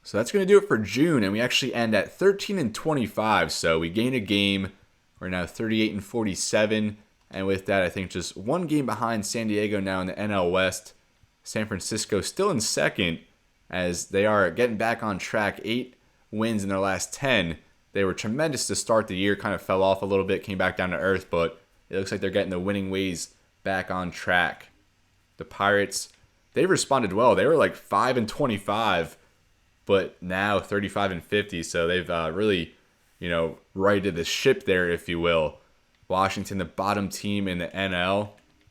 So that's going to do it for June. And we actually end at 13-25. So we gain a game. We're now 38-47. And with that, I think just 1 game behind San Diego now in the NL West. San Francisco still in second, as they are getting back on track. 8 wins in their last 10. They were tremendous to start the year, kind of fell off a little bit, came back down to earth, but it looks like they're getting the winning ways back on track. The Pirates, they responded well. They were 5-25, but now 35-50, so they've really, righted the ship there, if you will. Washington, the bottom team in the NL,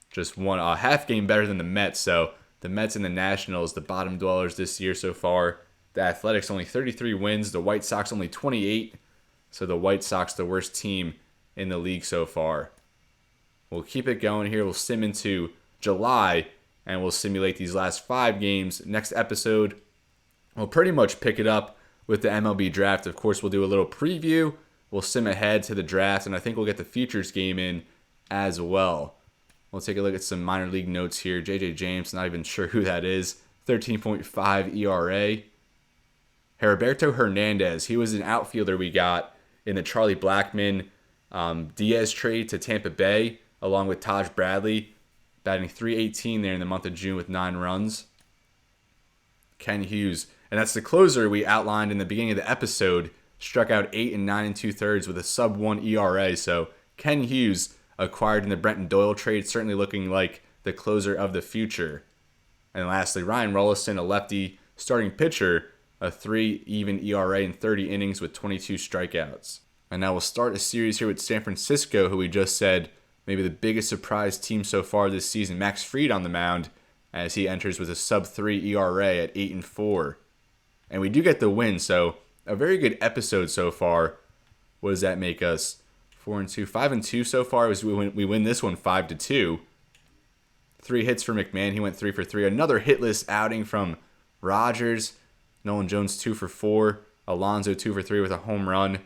just won a half game better than the Mets, so the Mets and the Nationals, the bottom dwellers this year so far. The Athletics only 33 wins. The White Sox only 28. So the White Sox, the worst team in the league so far. We'll keep it going here. We'll sim into July, and we'll simulate these last 5 games. Next episode, we'll pretty much pick it up with the MLB draft. Of course, we'll do a little preview. We'll sim ahead to the draft, and I think we'll get the futures game in as well. We'll take a look at some minor league notes here. J.J. James, not even sure who that is. 13.5 ERA. Heriberto Hernandez, he was an outfielder we got in the Charlie Blackmon Diaz trade to Tampa Bay, along with Taj Bradley, batting .318 there in the month of June with 9 runs. Ken Hughes, and that's the closer we outlined in the beginning of the episode, struck out 8 and 9 2/3 with a sub-1 ERA. So Ken Hughes, acquired in the Brenton Doyle trade, certainly looking like the closer of the future. And lastly, Ryan Rollison, a lefty starting pitcher, a 3 even ERA in 30 innings with 22 strikeouts. And now we'll start a series here with San Francisco, who we just said maybe the biggest surprise team so far this season. Max Fried on the mound as he enters with a sub-3 ERA at 8-4. And we do get the win, so a very good episode so far. What does that make us? 4-2, 5-2 so far. We win this one 5-2. 3 hits for McMahon. He went 3 for 3. Another hitless outing from Rogers. Nolan Jones 2 for 4. Alonso 2 for 3 with a home run.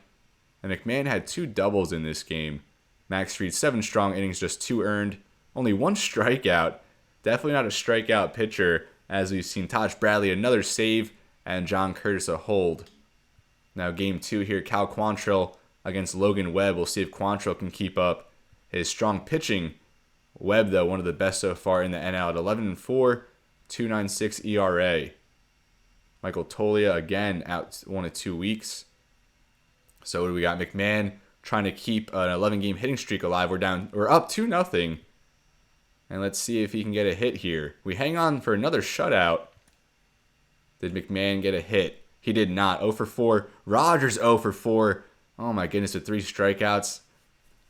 And McMahon had 2 doubles in this game. Max Fried 7 strong innings, just 2 earned. Only 1 strikeout. Definitely not a strikeout pitcher, as we've seen Taj Bradley another save and John Curtis a hold. Now game 2 here, Cal Quantrill against Logan Webb. We'll see if Quantrill can keep up his strong pitching. Webb, though, one of the best so far in the NL at 11-4, 2.96 ERA. Michael Toglia, again, out 1 to 2 weeks. So what do we got? McMahon trying to keep an 11-game hitting streak alive. We're up 2-0. And let's see if he can get a hit here. We hang on for another shutout. Did McMahon get a hit? He did not. 0 for 4. Rogers 0 for 4. Oh my goodness, with 3 strikeouts.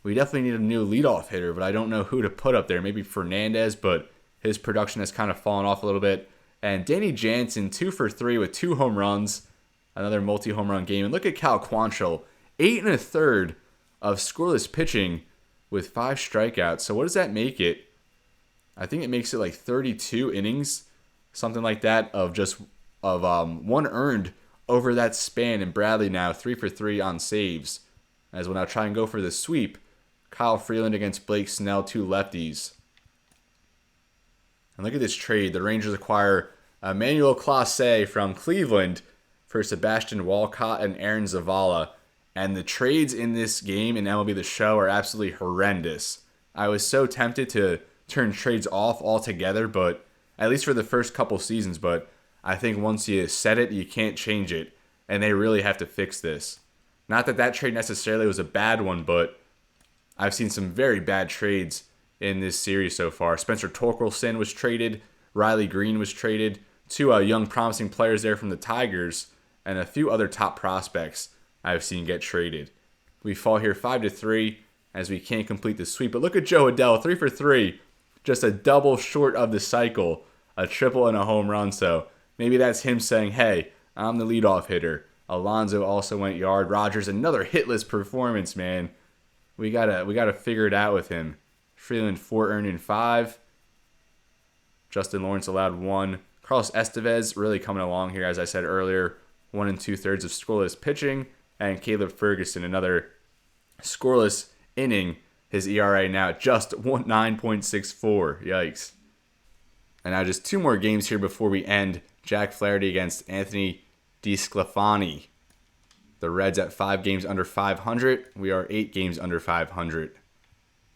We definitely need a new leadoff hitter, but I don't know who to put up there. Maybe Fernandez, but his production has kind of fallen off a little bit. And Danny Jansen, 2 for 3 with 2 home runs. Another multi-home run game. And look at Cal Quantrill, 8 1/3 of scoreless pitching with 5 strikeouts. So what does that make it? I think it makes it like 32 innings, something like that, of 1 earned over that span. And Bradley now 3 for 3 on saves, as we'll now try and go for the sweep. Kyle Freeland against Blake Snell, 2 lefties. And look at this trade. The Rangers acquire Emmanuel Clase from Cleveland for Sebastian Walcott and Aaron Zavala. And the trades in this game in MLB The Show are absolutely horrendous. I was so tempted to turn trades off altogether, but at least for the first couple seasons. But I think once you set it, you can't change it. And they really have to fix this. Not that that trade necessarily was a bad one, but I've seen some very bad trades in this series so far. Spencer Torkelson was traded. Riley Green was traded. 2 young promising players there from the Tigers. And a few other top prospects I've seen get traded. We fall here 5-3 as we can't complete the sweep. But look at Joe Adell, 3 for 3. Just a double short of the cycle. A triple and a home run. So maybe that's him saying, hey, I'm the leadoff hitter. Alonso also went yard. Rogers, another hitless performance, man. We gotta figure it out with him. Freeland 4 earned in 5. Justin Lawrence allowed 1. Carlos Estevez really coming along here, as I said earlier. 1 2/3 of scoreless pitching. And Caleb Ferguson, another scoreless inning. His ERA now at just 9.64. Yikes. And now just 2 more games here before we end. Jack Flaherty against Anthony DeSclafani. The Reds at 5 games under 500. We are 8 games under 500.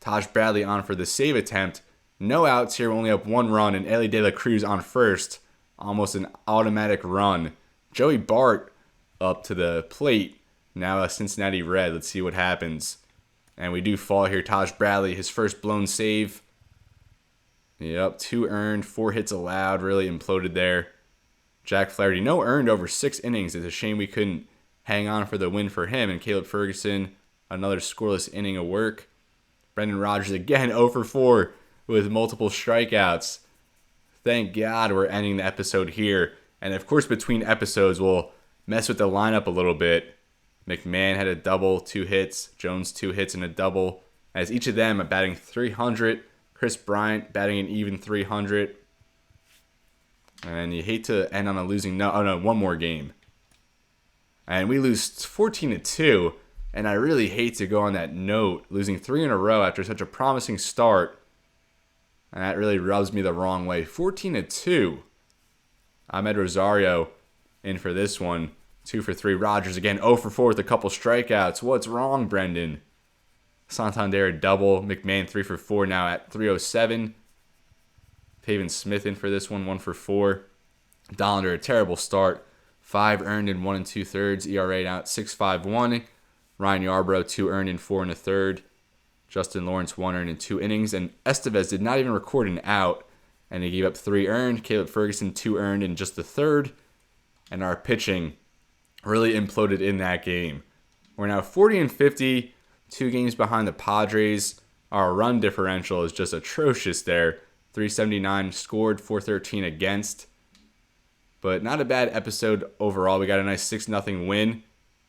Taj Bradley on for the save attempt. No outs here, only up 1 run. And Ellie De La Cruz on first. Almost an automatic run. Joey Bart up to the plate. Now a Cincinnati Red. Let's see what happens. And we do fall here. Taj Bradley, his first blown save. Yep, 2 earned, 4 hits allowed. Really imploded there. Jack Flaherty, no earned over 6 innings. It's a shame we couldn't hang on for the win for him. And Caleb Ferguson, another scoreless inning of work. Brendan Rodgers again 0 for 4 with multiple strikeouts. Thank God we're ending the episode here. And of course, between episodes, we'll mess with the lineup a little bit. McMahon had a double, 2 hits. Jones 2 hits and a double. As each of them are batting .300. Chris Bryant batting an even .300. And you hate to end on a losing note. Oh no, 1 more game. And we lose 14-2. And I really hate to go on that note, losing 3 in a row after such a promising start. And that really rubs me the wrong way. 14-2. Ahmed Rosario in for this one. 2 for 3. Rogers again 0 for 4 with a couple strikeouts. What's wrong, Brendan? Santander a double. McMahon 3 for 4 now at 307. Pavin Smith in for this one, 1 for 4. Dollander, a terrible start. 5 earned in 1 2/3. ERA now at 6.51. Ryan Yarbrough, 2 earned in 4 1/3. Justin Lawrence, 1 earned in 2 innings. And Estevez did not even record an out. And he gave up 3 earned. Caleb Ferguson, 2 earned in just the 3rd. And our pitching really imploded in that game. We're now 40-50. 2 games behind the Padres. Our run differential is just atrocious there. 379 scored, 413 against. But not a bad episode overall. We got a nice 6-0 win.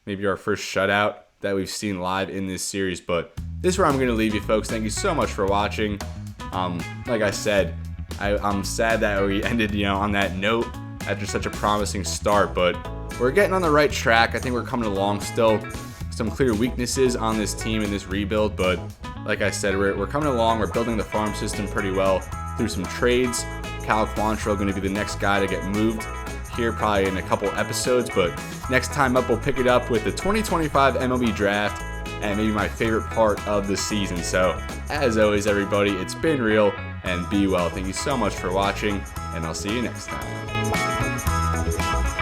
Maybe our first shutout that we've seen live in this series. But this is where I'm going to leave you, folks. Thank you so much for watching. Like I said, I'm sad that we ended, on that note after such a promising start, but we're getting on the right track. I think we're coming along. Still some clear weaknesses on this team in this rebuild, but like I said, we're coming along. We're building the farm system pretty well through some trades. Cal Quantrill going to be the next guy to get moved here probably in a couple episodes, but next time up we'll pick it up with the 2025 MLB draft and maybe my favorite part of the season. So as always, everybody, it's been real and be well. Thank you so much for watching, and I'll see you next time.